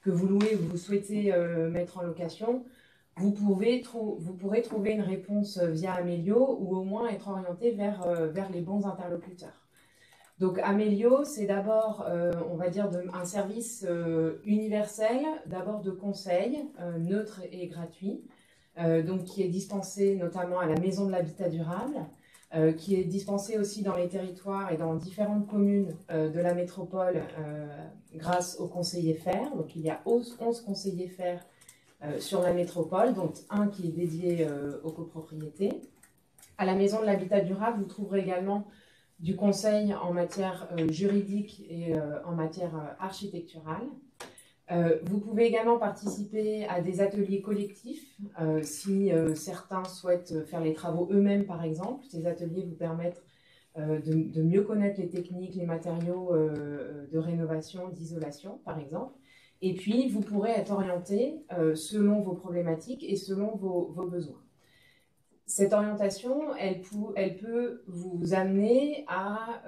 que vous louez ou que vous souhaitez mettre en location, vous pourrez trouver une réponse via Amélio ou au moins être orienté vers les bons interlocuteurs. Donc Amélio, c'est d'abord, on va dire, un service universel, d'abord de conseil, neutre et gratuit, donc qui est dispensé notamment à la Maison de l'Habitat Durable, qui est dispensé aussi dans les territoires et dans différentes communes de la métropole grâce aux conseillers FAIRE. Donc il y a 11 conseillers FAIRE sur la métropole, dont un qui est dédié aux copropriétés. À la Maison de l'Habitat Durable, vous trouverez également du conseil en matière juridique et en matière architecturale. Vous pouvez également participer à des ateliers collectifs si certains souhaitent faire les travaux eux-mêmes, par exemple. Ces ateliers vous permettent de mieux connaître les techniques, les matériaux de rénovation, d'isolation, par exemple. Et puis, vous pourrez être orienté selon vos problématiques et selon vos besoins. Cette orientation, elle peut vous amener à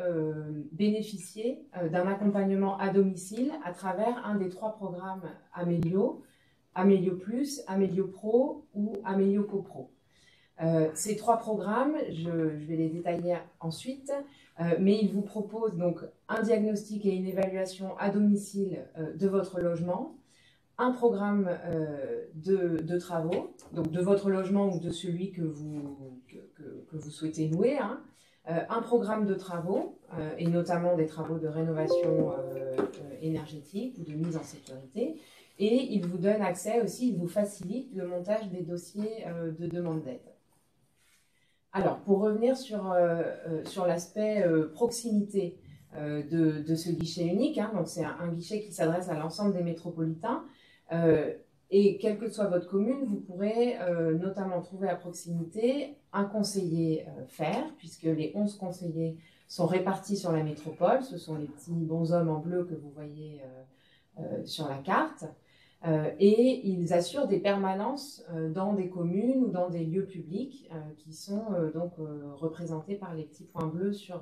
bénéficier d'un accompagnement à domicile à travers un des 3 programmes Amélio, Amélio Plus, Amélio Pro ou Amélio CoPro. Ces 3 programmes, je vais les détailler ensuite, mais ils vous proposent donc un diagnostic et une évaluation à domicile de votre logement, un programme de travaux, donc de votre logement ou de celui que vous souhaitez louer, hein, un programme de travaux, et notamment des travaux de rénovation énergétique ou de mise en sécurité, et il vous donne accès aussi, il vous facilite le montage des dossiers de demande d'aide. Alors, pour revenir sur l'aspect proximité de ce guichet unique, hein, donc c'est un guichet qui s'adresse à l'ensemble des métropolitains, et quelle que soit votre commune, vous pourrez notamment trouver à proximité un conseiller FAIRE, puisque les 11 conseillers sont répartis sur la métropole. Ce sont les petits bonshommes en bleu que vous voyez sur la carte. Et ils assurent des permanences dans des communes ou dans des lieux publics qui sont donc représentés par les petits points bleus sur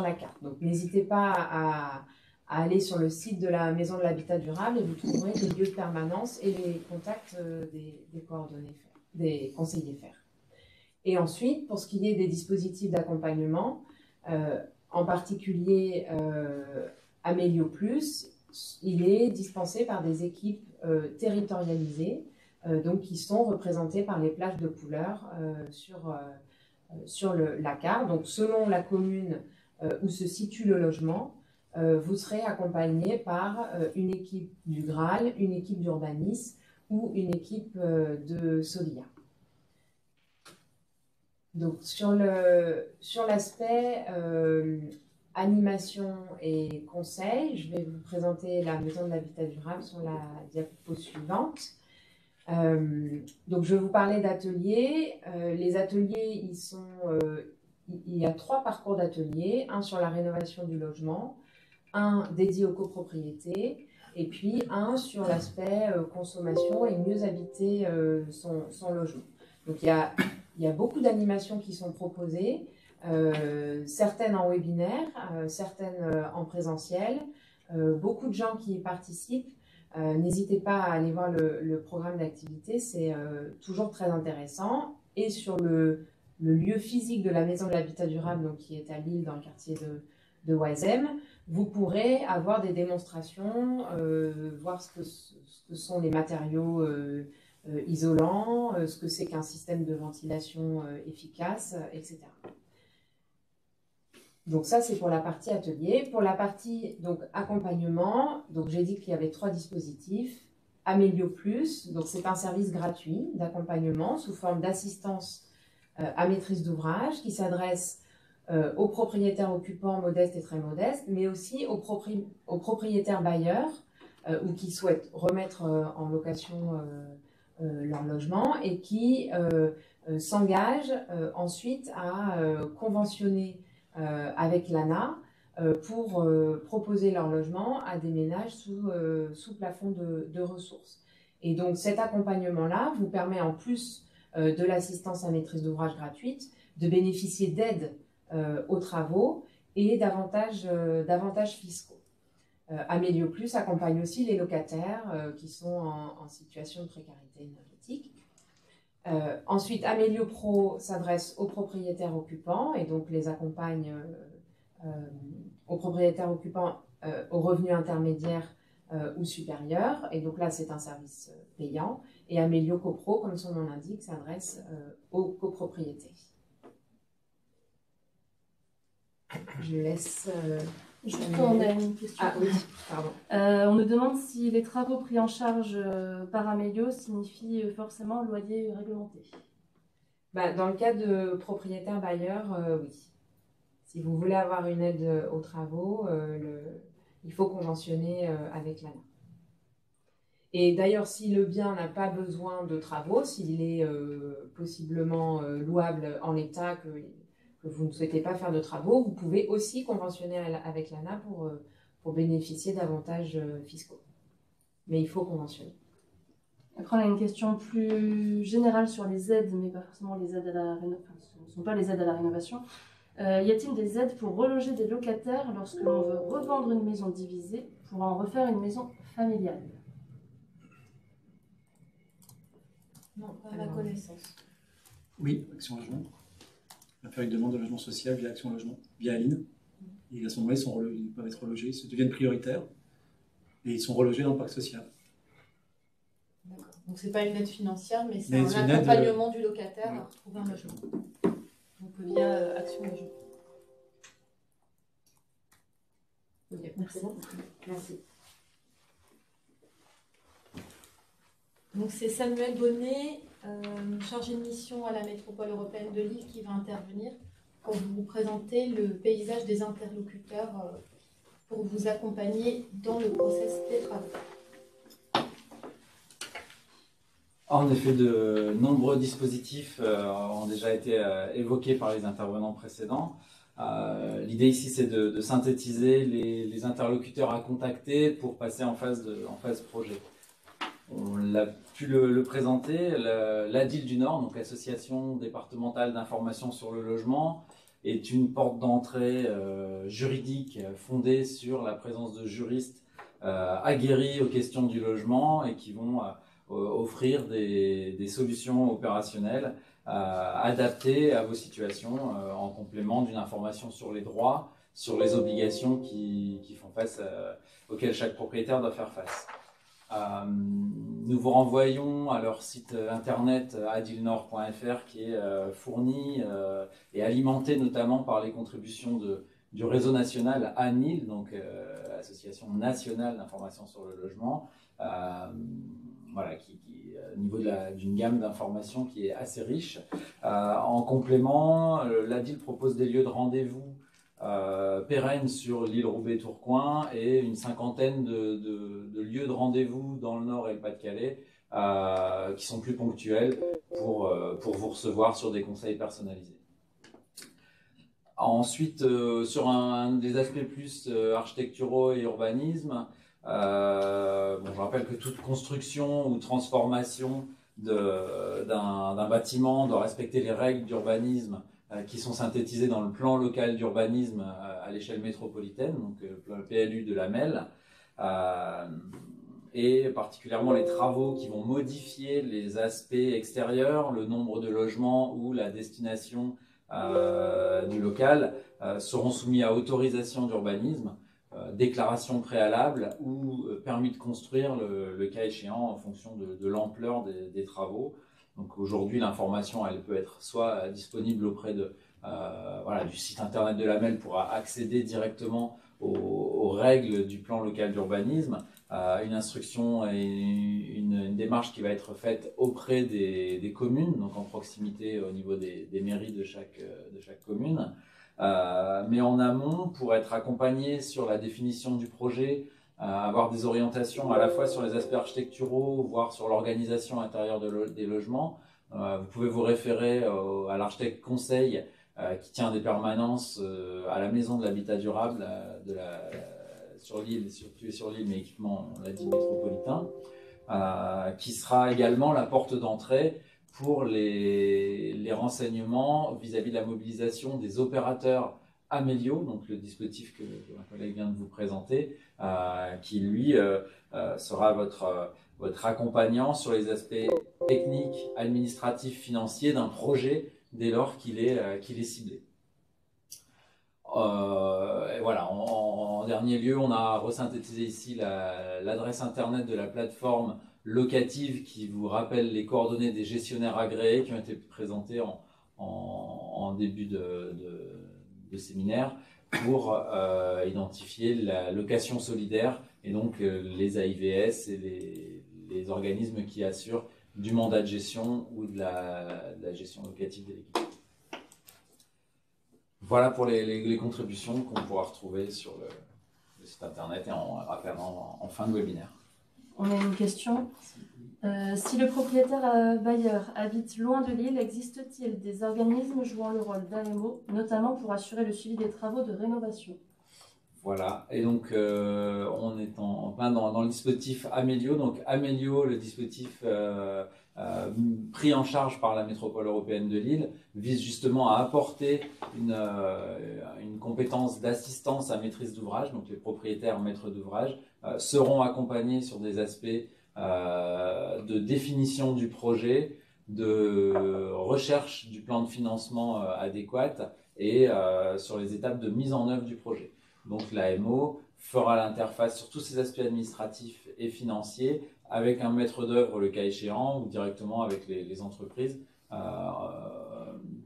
la carte. Donc n'hésitez pas à aller sur le site de la Maison de l'Habitat Durable et vous trouverez les lieux de permanence et les contacts des coordonnées FAIRE, des conseillers FAIRE. Et ensuite, pour ce qui est des dispositifs d'accompagnement, en particulier Amélio Plus, il est dispensé par des équipes territorialisées, donc qui sont représentées par les plages de couleurs sur la carte. Donc selon la commune où se situe le logement, vous serez accompagné par une équipe du Graal, une équipe d'urbanisme ou une équipe de Solia. Donc sur l'aspect animation et conseil, je vais vous présenter la maison de l'habitat durable sur la diapo suivante. Donc je vais vous parler d'ateliers. Les ateliers, il y a 3 parcours d'ateliers, un sur la rénovation du logement, un dédié aux copropriétés, et puis un sur l'aspect consommation et mieux habiter son logement. Donc il y a beaucoup d'animations qui sont proposées, certaines en webinaire, certaines en présentiel, beaucoup de gens qui y participent. N'hésitez pas à aller voir le programme d'activité, c'est toujours très intéressant. Et sur le lieu physique de la maison de l'habitat durable, donc, qui est à Lille, dans le quartier de Oisem, vous pourrez avoir des démonstrations, voir ce que sont les matériaux isolants, ce que c'est qu'un système de ventilation efficace, etc. Donc ça, c'est pour la partie atelier. Pour la partie donc, accompagnement, donc j'ai dit qu'il y avait 3 dispositifs. Amélio Plus, donc c'est un service gratuit d'accompagnement sous forme d'assistance à maîtrise d'ouvrage qui s'adresse aux propriétaires occupants modestes et très modestes, mais aussi aux propriétaires bailleurs ou qui souhaitent remettre en location leur logement et qui s'engagent ensuite à conventionner avec l'ANA pour proposer leur logement à des ménages sous plafond de ressources. Et donc cet accompagnement-là vous permet, en plus de l'assistance à maîtrise d'ouvrage gratuite, de bénéficier d'aides aux travaux et d'avantages fiscaux. Amélio Plus accompagne aussi les locataires qui sont en situation de précarité énergétique. Ensuite, Amélio Pro s'adresse aux propriétaires occupants et donc les accompagne aux propriétaires occupants aux revenus intermédiaires ou supérieurs. Et donc là, c'est un service payant. Et Amélio Copro, comme son nom l'indique, s'adresse aux copropriétés. Je laisse... Juste, on a une question. Ah oui, pardon. On nous demande si les travaux pris en charge par Amélio signifient forcément loyer réglementé. Dans le cas de propriétaires bailleurs, oui. Si vous voulez avoir une aide aux travaux, il faut conventionner avec l'ANA. Et d'ailleurs, si le bien n'a pas besoin de travaux, s'il est possiblement louable en l'état, que vous ne souhaitez pas faire de travaux, vous pouvez aussi conventionner avec l'ANA pour bénéficier d'avantages fiscaux. Mais il faut conventionner. Après, on a une question plus générale sur les aides, mais pas forcément les aides à la rénovation. Ce ne sont pas les aides à la rénovation. Y a-t-il des aides pour reloger des locataires lorsque l'on veut revendre une maison divisée pour en refaire une maison familiale? Non, pas à ma connaissance. Oui, Action Logement. On va faire une demande de logement social via Action Logement, via Aline. Et à ce moment-là, ils peuvent être relogés, ils deviennent prioritaires et ils sont relogés dans le parc social. D'accord. Donc c'est pas une aide financière, mais c'est Mais un c'est une accompagnement du locataire à retrouver un logement. Donc via Action Logement. Ok, merci. Merci. Donc c'est Samuel Bonnet, chargé de mission à la métropole européenne de Lille, qui va intervenir pour vous présenter le paysage des interlocuteurs pour vous accompagner dans le process des travaux. En effet, de nombreux dispositifs ont déjà été évoqués par les intervenants précédents. L'idée ici, c'est de synthétiser les interlocuteurs à contacter pour passer en phase projet. On l'a pu le présenter, l'ADIL du Nord, donc l'Association départementale d'information sur le logement, est une porte d'entrée juridique fondée sur la présence de juristes aguerris aux questions du logement et qui vont offrir des solutions opérationnelles adaptées à vos situations en complément d'une information sur les droits, sur les obligations qui font face, auxquelles chaque propriétaire doit faire face. Nous vous renvoyons à leur site internet adilnord.fr qui est fourni et alimenté notamment par les contributions de du réseau national ANIL, donc Association nationale d'information sur le logement, voilà, qui au niveau d'une gamme d'informations qui est assez riche. En complément, l'ADIL propose des lieux de rendez-vous pérennes sur l'île Roubaix-Tourcoing et une cinquantaine de lieux de rendez-vous dans le Nord et le Pas-de-Calais qui sont plus ponctuels pour vous recevoir sur des conseils personnalisés. Ensuite, sur un des aspects plus architecturaux et urbanisme, je rappelle que toute construction ou transformation d'un bâtiment doit respecter les règles d'urbanisme qui sont synthétisées dans le plan local d'urbanisme à l'échelle métropolitaine, donc le PLU de la MEL, et particulièrement les travaux qui vont modifier les aspects extérieurs, le nombre de logements ou la destination du local seront soumis à autorisation d'urbanisme, déclaration préalable ou permis de construire le cas échéant en fonction de l'ampleur des travaux. Donc aujourd'hui, l'information elle peut être soit disponible auprès du site internet de la MEL pour accéder directement aux règles du plan local d'urbanisme, une instruction et une démarche qui va être faite auprès des communes, donc en proximité au niveau des mairies de chaque commune. Mais en amont, pour être accompagné sur la définition du projet, avoir des orientations à la fois sur les aspects architecturaux, voire sur l'organisation intérieure des logements, vous pouvez vous référer à l'architecte conseil qui tient des permanences à la Maison de l'Habitat Durable sur l'île, sur l'île, mais équipement, on l'a dit, métropolitain, qui sera également la porte d'entrée pour les renseignements vis-à-vis de la mobilisation des opérateurs Amélio, donc le dispositif que ma collègue vient de vous présenter, qui lui sera votre accompagnant sur les aspects techniques, administratifs, financiers d'un projet dès lors qu'il est ciblé. Et voilà, en dernier lieu, on a resynthétisé ici l'adresse internet de la plateforme locative qui vous rappelle les coordonnées des gestionnaires agréés qui ont été présentées en début de séminaire pour identifier la location solidaire et donc les AIVS et les organismes qui assurent du mandat de gestion ou de la gestion locative des équipes. Voilà pour les contributions qu'on pourra retrouver sur le site internet et en fin de webinaire. On a une question. Si le propriétaire bailleur habite loin de l'île, existe-t-il des organismes jouant le rôle d'AMO, notamment pour assurer le suivi des travaux de rénovation? Voilà, et donc on est en plein dans le dispositif Amélio. Donc Amélio, le dispositif pris en charge par la métropole européenne de Lille, vise justement à apporter une compétence d'assistance à maîtrise d'ouvrage. Donc les propriétaires maîtres d'ouvrage seront accompagnés sur des aspects de définition du projet, de recherche du plan de financement adéquat et sur les étapes de mise en œuvre du projet. Donc l'AMO fera l'interface sur tous ces aspects administratifs et financiers avec un maître d'œuvre le cas échéant ou directement avec les entreprises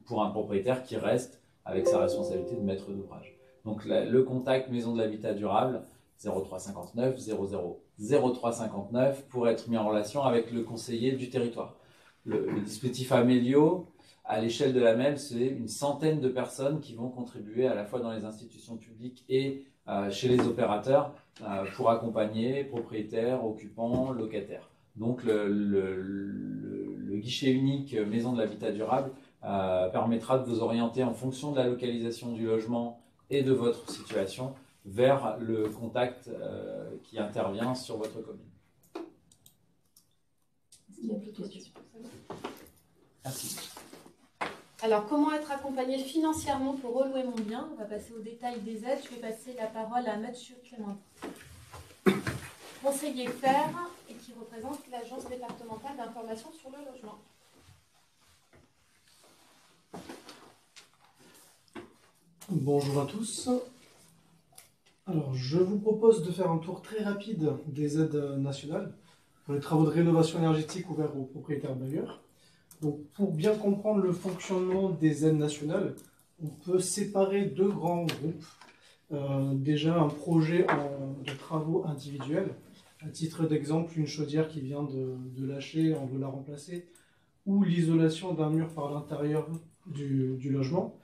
pour un propriétaire qui reste avec sa responsabilité de maître d'ouvrage. Donc le contact Maison de l'Habitat Durable 0359 00 0359 pour être mis en relation avec le conseiller du territoire. Le dispositif Amélio, à l'échelle de la MEL, c'est une centaine de personnes qui vont contribuer à la fois dans les institutions publiques et chez les opérateurs pour accompagner propriétaires, occupants, locataires. Donc le guichet unique Maison de l'Habitat Durable permettra de vous orienter en fonction de la localisation du logement et de votre situation vers le contact qui intervient sur votre commune. Est-ce qu'il y a plus de questions? Merci. Alors, comment être accompagné financièrement pour relouer mon bien? On va passer au détail des aides. Je vais passer la parole à M. Clément, conseiller FAIRE et qui représente l'Agence départementale d'information sur le logement. Bonjour à tous. Alors, je vous propose de faire un tour très rapide des aides nationales pour les travaux de rénovation énergétique ouverts aux propriétaires bailleurs. Donc, pour bien comprendre le fonctionnement des aides nationales, on peut séparer deux grands groupes. déjà un projet de travaux individuels. À titre d'exemple, une chaudière qui vient de lâcher, on veut la remplacer, ou l'isolation d'un mur par l'intérieur du logement.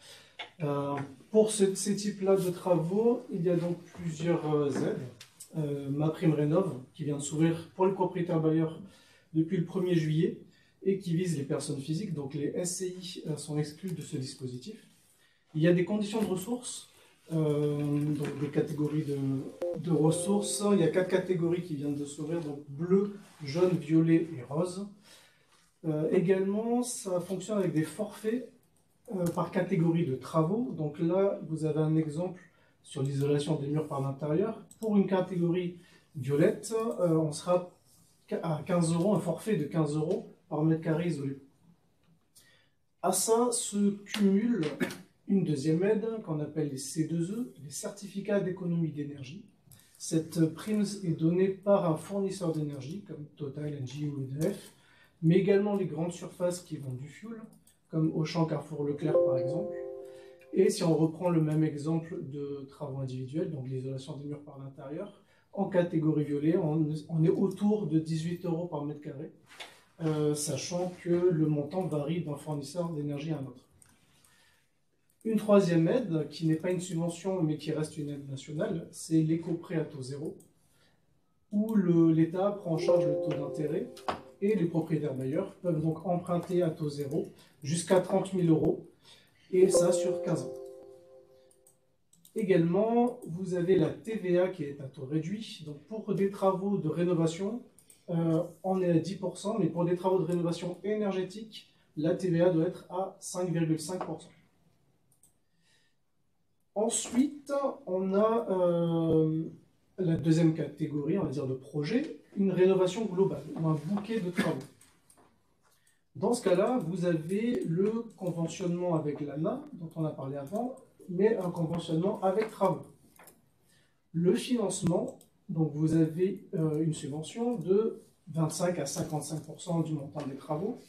Pour ces types-là de travaux, il y a donc plusieurs aides. MaPrimeRénov', qui vient de s'ouvrir pour les propriétaires bailleurs depuis le 1er juillet et qui vise les personnes physiques, donc les SCI sont exclus de ce dispositif. Il y a des conditions de ressources, donc des catégories de ressources. Il y a 4 catégories qui viennent de s'ouvrir, donc bleu, jaune, violet et rose. Également, ça fonctionne avec des forfaits par catégorie de travaux. Donc là, vous avez un exemple sur l'isolation des murs par l'intérieur. Pour une catégorie violette, on sera à 15 €, un forfait de 15 € par mètre carré isolé. À ça se cumule une deuxième aide qu'on appelle les C2E, les certificats d'économie d'énergie. Cette prime est donnée par un fournisseur d'énergie comme Total, Engie ou EDF, mais également les grandes surfaces qui vendent du fuel, comme Auchan, Carrefour, Leclerc par exemple. Et si on reprend le même exemple de travaux individuels, donc l'isolation des murs par l'intérieur, en catégorie violet, on est autour de 18 € par mètre carré, sachant que le montant varie d'un fournisseur d'énergie à un autre. Une troisième aide, qui n'est pas une subvention mais qui reste une aide nationale, c'est l'éco-prêt à taux zéro, où l'État prend en charge le taux d'intérêt et les propriétaires bailleurs peuvent donc emprunter à taux zéro jusqu'à 30 000 € et ça sur 15 ans. Également, vous avez la TVA qui est à taux réduit. Donc pour des travaux de rénovation, on est à 10%, mais pour des travaux de rénovation énergétique, la TVA doit être à 5,5%. Ensuite, on a la deuxième catégorie, on va dire de projet, une rénovation globale, ou un bouquet de travaux. Dans ce cas-là, vous avez le conventionnement avec l'ANA, dont on a parlé avant, mais un conventionnement avec travaux. Le financement, donc vous avez une subvention de 25 à 55% du montant des travaux.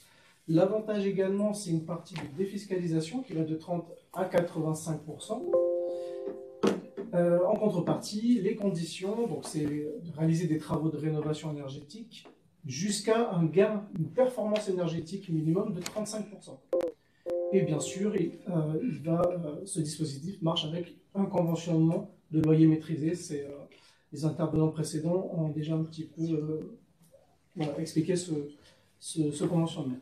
L'avantage également, c'est une partie de défiscalisation qui va de 30 à 85%. En contrepartie, les conditions, donc c'est de réaliser des travaux de rénovation énergétique jusqu'à un gain, une performance énergétique minimum de 35%. Et bien sûr, ce dispositif marche avec un conventionnement de loyer maîtrisé. Les intervenants précédents ont déjà un petit peu expliqué ce conventionnement.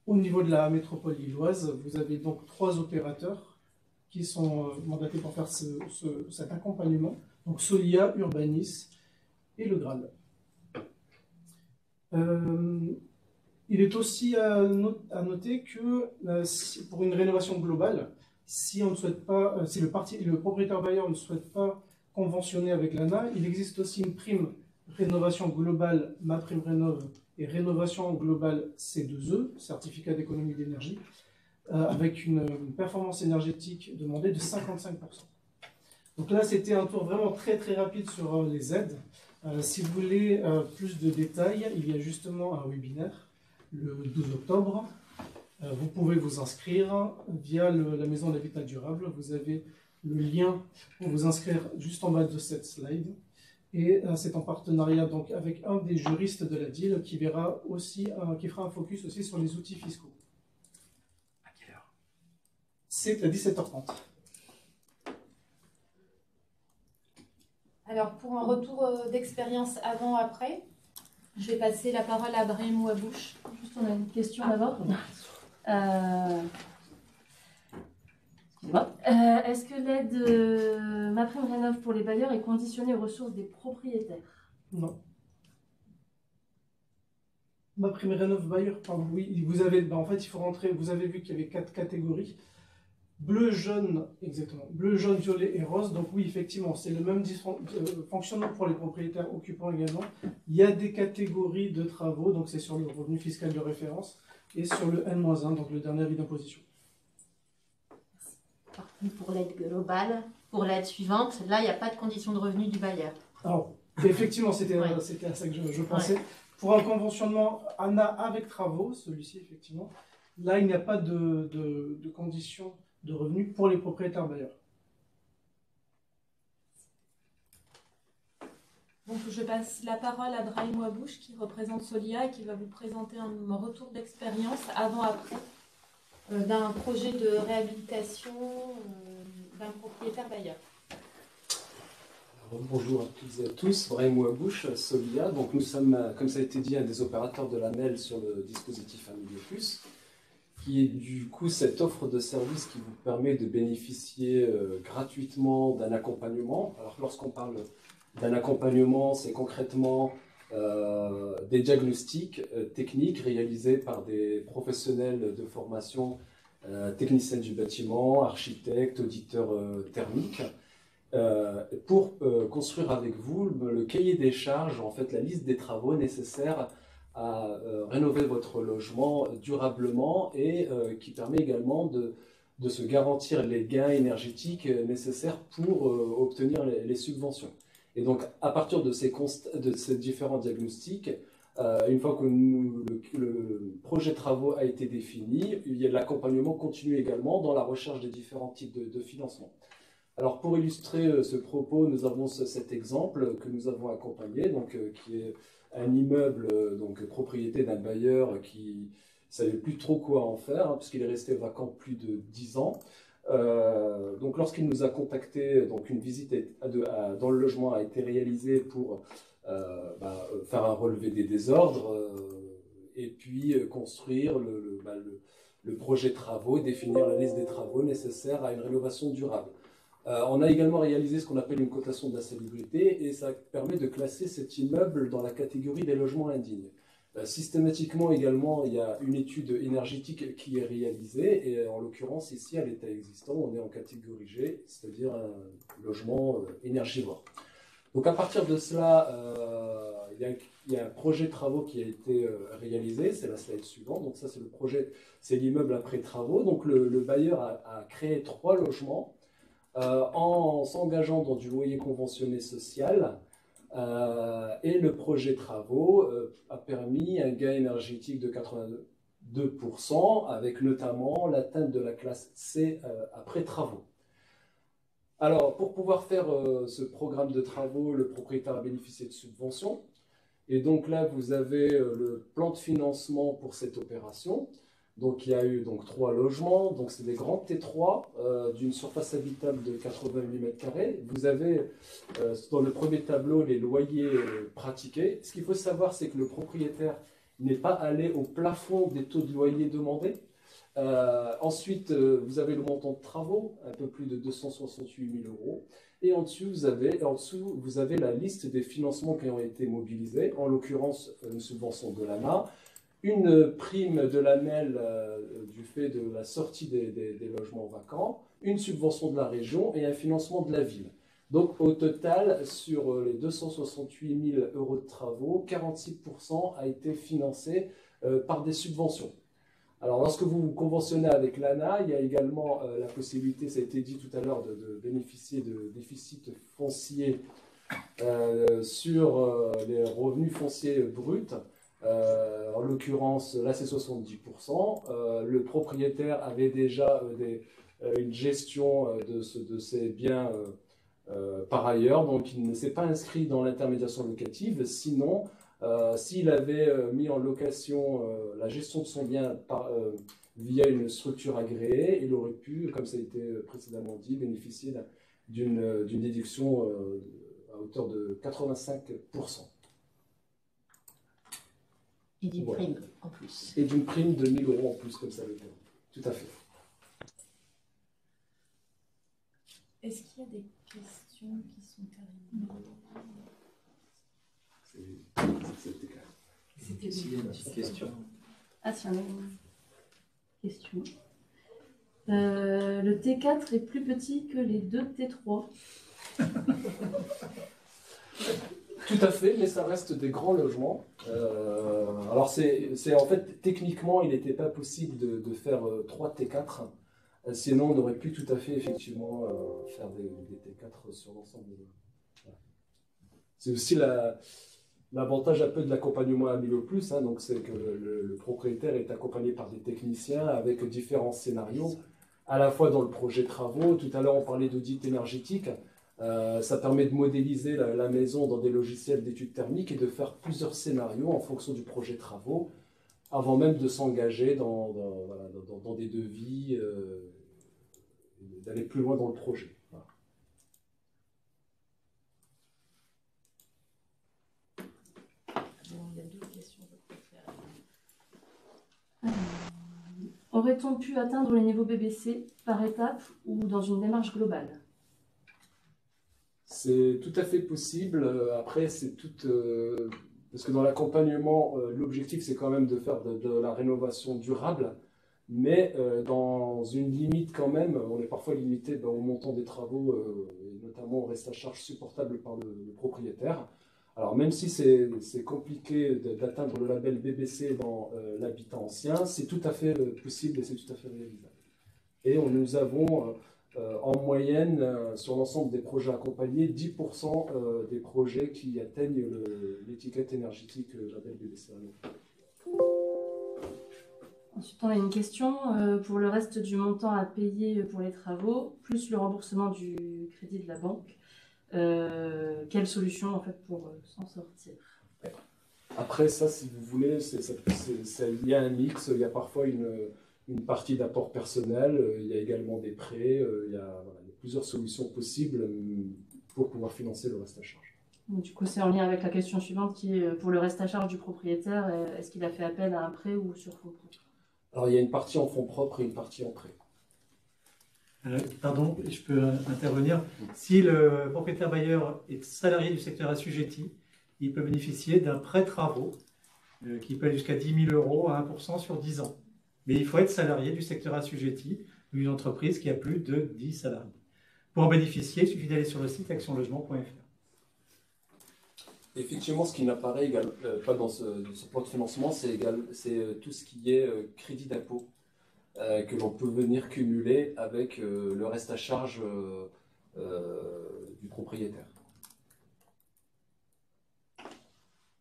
Au niveau de la métropole lilloise, vous avez donc 3 opérateurs qui sont mandatés pour faire cet accompagnement. Donc Solia, Urbanis et le Graal. Il est aussi à noter que pour une rénovation globale, si on ne souhaite pas, si le propriétaire bailleur ne souhaite pas conventionner avec l'ANA, il existe aussi une prime rénovation globale MaPrimeRénov' et rénovation globale C2E, certificat d'économie d'énergie, avec une performance énergétique demandée de 55%. Donc là, c'était un tour vraiment très très rapide sur les aides. Si vous voulez plus de détails, il y a justement un webinaire le 12 octobre. Vous pouvez vous inscrire via la Maison de l'Habitat Durable. Vous avez le lien pour vous inscrire juste en bas de cette slide. Et c'est en partenariat donc, avec un des juristes de la DIL qui fera un focus aussi sur les outils fiscaux. À quelle heure? C'est à 17h30. Alors, pour un retour d'expérience avant-après, je vais passer la parole à Brahim Ouabouche. Juste, on a une question d'abord. Est-ce que l'aide MaPrimeRénov' pour les bailleurs est conditionnée aux ressources des propriétaires? Non. MaPrimeRénov' bailleur, pardon, oui, vous avez, en fait, il faut rentrer, vous avez vu qu'il y avait 4 catégories. Bleu, jaune, exactement. Bleu, jaune, violet et rose. Donc oui, effectivement, c'est le même fonctionnement pour les propriétaires occupants également. Il y a des catégories de travaux, donc c'est sur le revenu fiscal de référence et sur le N-1, donc le dernier avis d'imposition. Par contre, pour l'aide globale, pour l'aide suivante, là, il n'y a pas de condition de revenu du bailleur. Alors, effectivement, c'était à ça que je pensais. Ouais. Pour un conventionnement ANA avec travaux, celui-ci, effectivement, là, il n'y a pas de condition de revenus pour les propriétaires bailleurs. Donc je passe la parole à Brahim Ouabouche qui représente Solia et qui va vous présenter un retour d'expérience avant-après d'un projet de réhabilitation d'un propriétaire bailleur. Bonjour à toutes et à tous, Brahim Ouabouche, Solia. Donc nous sommes, comme ça a été dit, un des opérateurs de la MEL sur le dispositif Amigo Plus, qui est du coup cette offre de service qui vous permet de bénéficier gratuitement d'un accompagnement. Alors lorsqu'on parle d'un accompagnement, c'est concrètement des diagnostics techniques réalisés par des professionnels de formation, techniciens du bâtiment, architectes, auditeurs thermiques, pour construire avec vous le cahier des charges, en fait la liste des travaux nécessaires à rénover votre logement durablement et qui permet également de se garantir les gains énergétiques nécessaires pour obtenir les subventions. Et donc, à partir de ces différents diagnostics, une fois que le projet de travaux a été défini, l'accompagnement continue également dans la recherche des différents types de financement. Alors, pour illustrer ce propos, nous avons cet exemple que nous avons accompagné, donc, qui est un immeuble propriété d'un bailleur qui ne savait plus trop quoi en faire, puisqu'il est resté vacant plus de 10 ans. Donc lorsqu'il nous a contacté, donc une visite dans le logement a été réalisée pour faire un relevé des désordres et puis construire le projet de travaux, définir la liste des travaux nécessaires à une rénovation durable. On a également réalisé ce qu'on appelle une cotation d'insalubrité et ça permet de classer cet immeuble dans la catégorie des logements indignes. Systématiquement également, il y a une étude énergétique qui est réalisée et en l'occurrence ici à l'état existant, on est en catégorie G, c'est-à-dire un logement énergivore. Donc à partir de cela, il y a un projet de travaux qui a été réalisé, c'est la slide suivante, donc ça c'est le projet, c'est l'immeuble après travaux. Donc le bailleur a créé 3 logements en s'engageant dans du loyer conventionné social. Et le projet travaux a permis un gain énergétique de 82%, avec notamment l'atteinte de la classe C après travaux. Alors, pour pouvoir faire ce programme de travaux, le propriétaire a bénéficié de subventions. Et donc là, vous avez le plan de financement pour cette opération. Donc il y a eu 3 logements, donc c'est des grands T3 d'une surface habitable de 88 m². Vous avez dans le premier tableau les loyers pratiqués. Ce qu'il faut savoir, c'est que le propriétaire n'est pas allé au plafond des taux de loyer demandés. Ensuite, vous avez le montant de travaux, un peu plus de 268 000 €. Et en dessous, vous avez la liste des financements qui ont été mobilisés, en l'occurrence une subvention de l'ANA, une prime de la MEL du fait de la sortie des logements vacants, une subvention de la région et un financement de la ville. Donc au total, sur les 268 000 € de travaux, 46% a été financé par des subventions. Alors lorsque vous conventionnez avec l'ANA, il y a également la possibilité, ça a été dit tout à l'heure, de bénéficier de déficit foncier sur les revenus fonciers bruts. En l'occurrence, là c'est 70%. Le propriétaire avait déjà une gestion de ses biens par ailleurs, donc il ne s'est pas inscrit dans l'intermédiation locative. Sinon, s'il avait mis en location la gestion de son bien via une structure agréée, il aurait pu, comme ça a été précédemment dit, bénéficier d'une déduction à hauteur de 85%. Et d'une prime en plus. Et d'une prime de 1 000 € en plus, comme ça le permet. Tout à fait. Est-ce qu'il y a des questions qui sont arrivées? C'était clair. C'était S'il y a une petite question. Ah, si, on a une question. Le T4 est plus petit que les 2 T3. Tout à fait, mais ça reste des grands logements. Alors c'est en fait, techniquement, il n'était pas possible de faire 3 T4. Sinon, on aurait pu tout à fait, effectivement, faire des T4 sur l'ensemble. Voilà. C'est aussi l'avantage un peu de l'accompagnement Amigo Plus, donc c'est que le propriétaire est accompagné par des techniciens avec différents scénarios, à la fois dans le projet travaux. Tout à l'heure, on parlait d'audit énergétique. Ça permet de modéliser la maison dans des logiciels d'études thermiques et de faire plusieurs scénarios en fonction du projet travaux, avant même de s'engager dans des devis, d'aller plus loin dans le projet. Voilà. Il y a d'autres questions. Aurait-on pu atteindre le niveau BBC par étapes ou dans une démarche globale? C'est tout à fait possible. Après, c'est tout... parce que dans l'accompagnement, l'objectif, c'est quand même de faire de la rénovation durable, mais dans une limite quand même. On est parfois limité au montant des travaux, et notamment au reste à charge supportable par le propriétaire. Alors, même si c'est compliqué d'atteindre le label BBC dans l'habitat ancien, c'est tout à fait possible et c'est tout à fait réalisable. Et nous avons... en moyenne, sur l'ensemble des projets accompagnés, 10% des projets qui atteignent l'étiquette énergétique label BBC. Ensuite, on a une question pour le reste du montant à payer pour les travaux, plus le remboursement du crédit de la banque. Quelle solution en fait pour s'en sortir? Après ça, si vous voulez, il y a un mix. Il y a parfois une partie d'apport personnel, il y a également des prêts, il y a plusieurs solutions possibles pour pouvoir financer le reste à charge. Du coup, c'est en lien avec la question suivante qui est pour le reste à charge du propriétaire, est-ce qu'il a fait appel à un prêt ou sur fonds propres? Alors, il y a une partie en fonds propres et une partie en prêt. Pardon, je peux intervenir. Si le propriétaire bailleur est salarié du secteur assujetti, il peut bénéficier d'un prêt travaux qui peut aller jusqu'à 10 000 € à 1% sur 10 ans. Mais il faut être salarié du secteur assujetti d'une entreprise qui a plus de 10 salariés. Pour en bénéficier, il suffit d'aller sur le site actionlogement.fr. Effectivement, ce qui n'apparaît pas dans ce plan de financement, c'est tout ce qui est crédit d'impôt que l'on peut venir cumuler avec le reste à charge du propriétaire.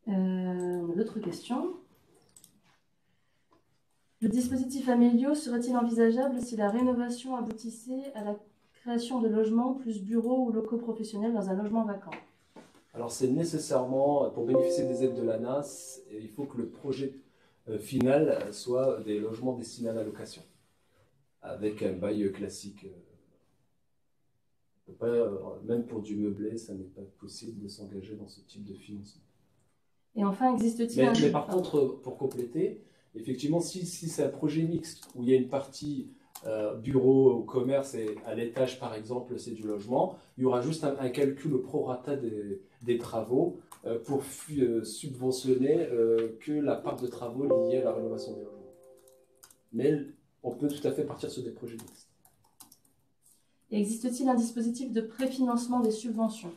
On a d'autres questions. Le dispositif Amélio serait-il envisageable si la rénovation aboutissait à la création de logements plus bureaux ou locaux professionnels dans un logement vacant? Alors c'est nécessairement, pour bénéficier des aides de l'ANAS, il faut que le projet final soit des logements destinés à la location, avec un bail classique. Même pour du meublé, ça n'est pas possible de s'engager dans ce type de financement. Et enfin, existe-t-il mais par contre, pour compléter, effectivement, si c'est un projet mixte où il y a une partie bureau ou commerce et à l'étage, par exemple, c'est du logement, il y aura juste un calcul au prorata des travaux pour subventionner que la part de travaux liée à la rénovation des logements. Mais on peut tout à fait partir sur des projets mixtes. Et existe-t-il un dispositif de préfinancement des subventions?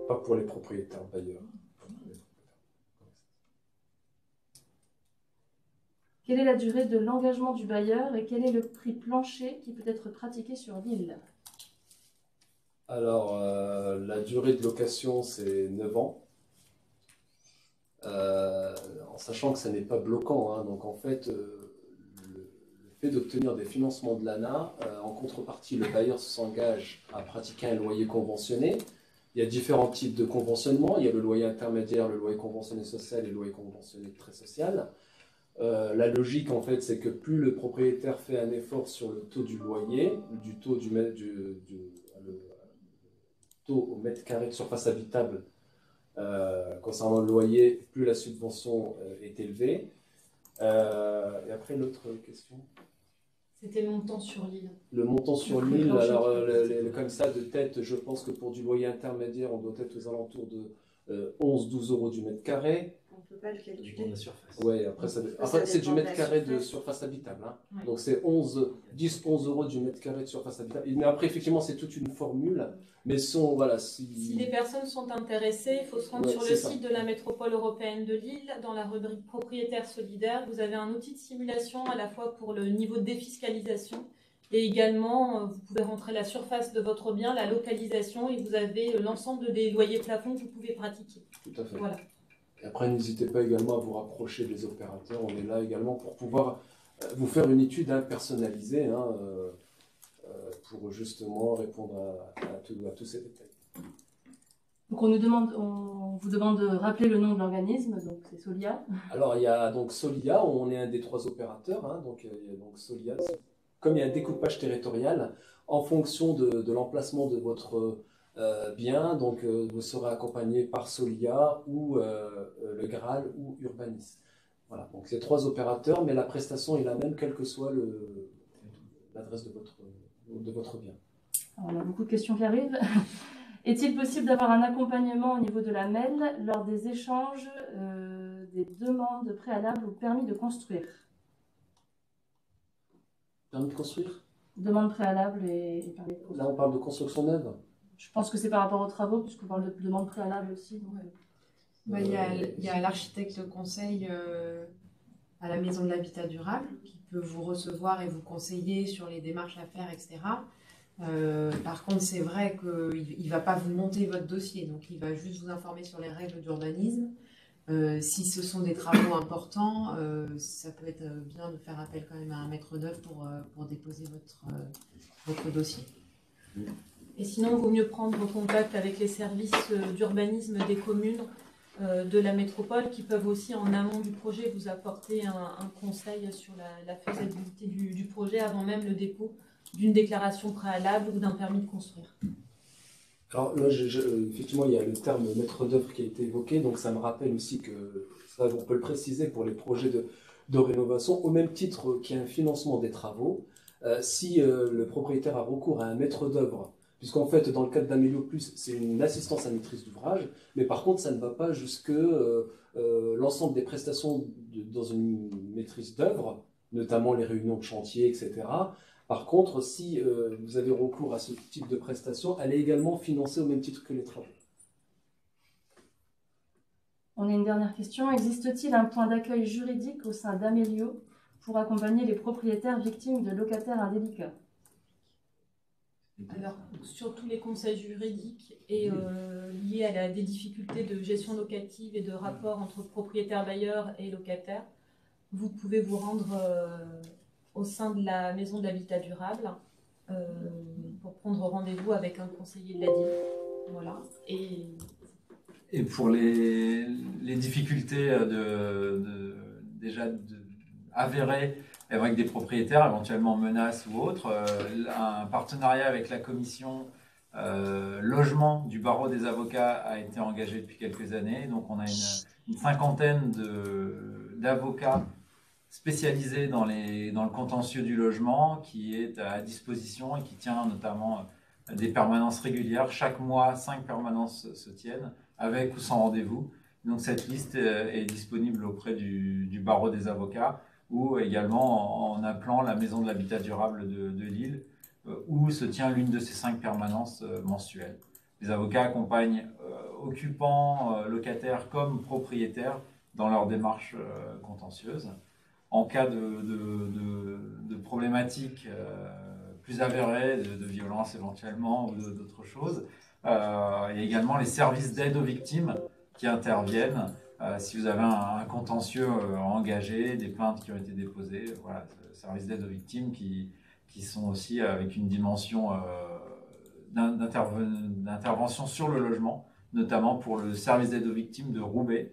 Pas pour les propriétaires bailleurs. Quelle est la durée de l'engagement du bailleur et quel est le prix plancher qui peut être pratiqué sur l'île? Alors, la durée de location, c'est 9 ans. En sachant que ça n'est pas bloquant. Hein, donc, en fait, le fait d'obtenir des financements de l'ANA, en contrepartie, le bailleur s'engage à pratiquer un loyer conventionné. Il y a différents types de conventionnement. Il y a le loyer intermédiaire, le loyer conventionné social et le loyer conventionné très social. La logique, en fait, c'est que plus le propriétaire fait un effort sur le taux du loyer, du taux taux au mètre carré de surface habitable concernant le loyer, plus la subvention est élevée. Et après, l'autre question. C'était le montant sur l'île. Le montant sur l'île, alors comme ça de tête, je pense que pour du loyer intermédiaire, on doit être aux alentours de 11-12 € du mètre carré. On ne peut pas le calculer. La surface. Oui, après, c'est du mètre carré de surface habitable. Hein. Ouais. Donc c'est 10-11 € du mètre carré de surface habitable. Mais après, effectivement, c'est toute une formule. Mais voilà, si les personnes sont intéressées, il faut se rendre sur le site de la métropole européenne de Lille. Dans la rubrique propriétaire solidaire, vous avez un outil de simulation à la fois pour le niveau de défiscalisation et également, vous pouvez rentrer la surface de votre bien, la localisation et vous avez l'ensemble des loyers plafonds que vous pouvez pratiquer. Tout à fait. Voilà. Et après, n'hésitez pas également à vous rapprocher des opérateurs. On est là également pour pouvoir vous faire une étude personnalisée pour justement répondre à tous ces détails. Donc on vous demande de rappeler le nom de l'organisme, donc c'est Solia. Alors il y a donc Solia, on est un des 3 opérateurs, donc il y a donc Solia. Comme il y a un découpage territorial, en fonction de l'emplacement de votre bien, donc vous serez accompagné par Solia ou le Graal ou Urbanis. Voilà, donc c'est 3 opérateurs, mais la prestation est la même quelle que soit l'adresse de votre bien. Alors, on a beaucoup de questions qui arrivent. Est-il possible d'avoir un accompagnement au niveau de la MEL lors des échanges des demandes préalables ou permis de construire? Permis de construire? Demande préalable et permis de construire. Là, on parle de construction neuve. Je pense que c'est par rapport aux travaux, puisqu'on parle de demande préalable aussi. Donc... Il y a l'architecte de conseil à la Maison de l'Habitat Durable qui peut vous recevoir et vous conseiller sur les démarches à faire, etc. Par contre, c'est vrai qu'il ne va pas vous monter votre dossier, donc il va juste vous informer sur les règles d'urbanisme. Si ce sont des travaux importants, ça peut être bien de faire appel quand même à un maître d'œuvre pour déposer votre dossier. Et sinon, il vaut mieux prendre contact avec les services d'urbanisme des communes de la métropole qui peuvent aussi en amont du projet vous apporter un conseil sur la faisabilité du projet avant même le dépôt d'une déclaration préalable ou d'un permis de construire. Alors là, effectivement, il y a le terme maître d'œuvre qui a été évoqué, donc ça me rappelle aussi que, ça, on peut le préciser pour les projets de rénovation, au même titre qu'il y a un financement des travaux, si le propriétaire a recours à un maître d'œuvre, puisqu'en fait, dans le cadre d'Amélio Plus, c'est une assistance à maîtrise d'ouvrage, mais par contre, ça ne va pas jusque l'ensemble des prestations dans une maîtrise d'œuvre, notamment les réunions de chantier, etc. Par contre, si vous avez recours à ce type de prestation, elle est également financée au même titre que les travaux. On a une dernière question. Existe-t-il un point d'accueil juridique au sein d'Amélio pour accompagner les propriétaires victimes de locataires indélicats? Alors, surtout les conseils juridiques et liés à des difficultés de gestion locative et de rapport entre propriétaires bailleurs et locataires, vous pouvez vous rendre au sein de la Maison de l'Habitat Durable pour prendre rendez-vous avec un conseiller de la DIL. Voilà. Et pour les difficultés déjà avérées avec des propriétaires, éventuellement menaces ou autres, un partenariat avec la commission logement du barreau des avocats a été engagé depuis quelques années. Donc on a une cinquantaine d'avocats spécialisés dans le contentieux du logement qui est à disposition et qui tient notamment des permanences régulières. Chaque mois, 5 permanences se tiennent, avec ou sans rendez-vous. Donc cette liste est disponible auprès du barreau des avocats ou également en appelant la Maison de l'Habitat Durable de Lille, où se tient l'une de ces 5 permanences mensuelles. Les avocats accompagnent occupants, locataires comme propriétaires dans leur démarche contentieuse. En cas de problématiques plus avérées, de violence éventuellement ou d'autres choses, il y a également les services d'aide aux victimes qui interviennent. Si vous avez un contentieux engagé, des plaintes qui ont été déposées, voilà, services d'aide aux victimes qui sont aussi avec une dimension d'intervention sur le logement, notamment pour le service d'aide aux victimes de Roubaix,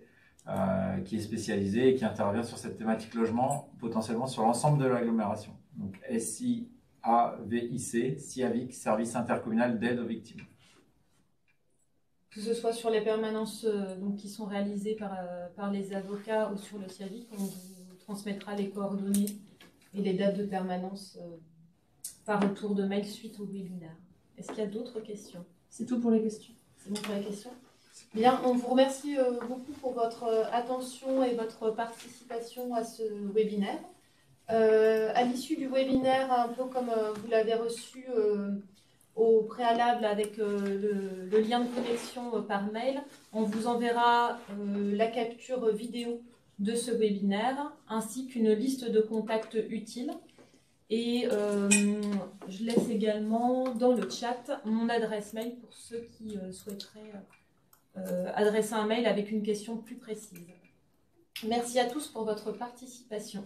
qui est spécialisé et qui intervient sur cette thématique logement, potentiellement sur l'ensemble de l'agglomération. Donc SIAVIC, SIAVIC, Service intercommunal d'aide aux victimes. Que ce soit sur les permanences qui sont réalisées par les avocats ou sur le SIAVIC, on vous transmettra les coordonnées et les dates de permanence par retour de mail suite au webinaire. Est-ce qu'il y a d'autres questions? C'est tout pour les questions. C'est bon pour les questions? Bien, on vous remercie beaucoup pour votre attention et votre participation à ce webinaire. À l'issue du webinaire, un peu comme vous l'avez reçu au préalable avec le lien de connexion par mail, on vous enverra la capture vidéo de ce webinaire ainsi qu'une liste de contacts utiles. Et je laisse également dans le chat mon adresse mail pour ceux qui souhaiteraient adresser un mail avec une question plus précise. Merci à tous pour votre participation.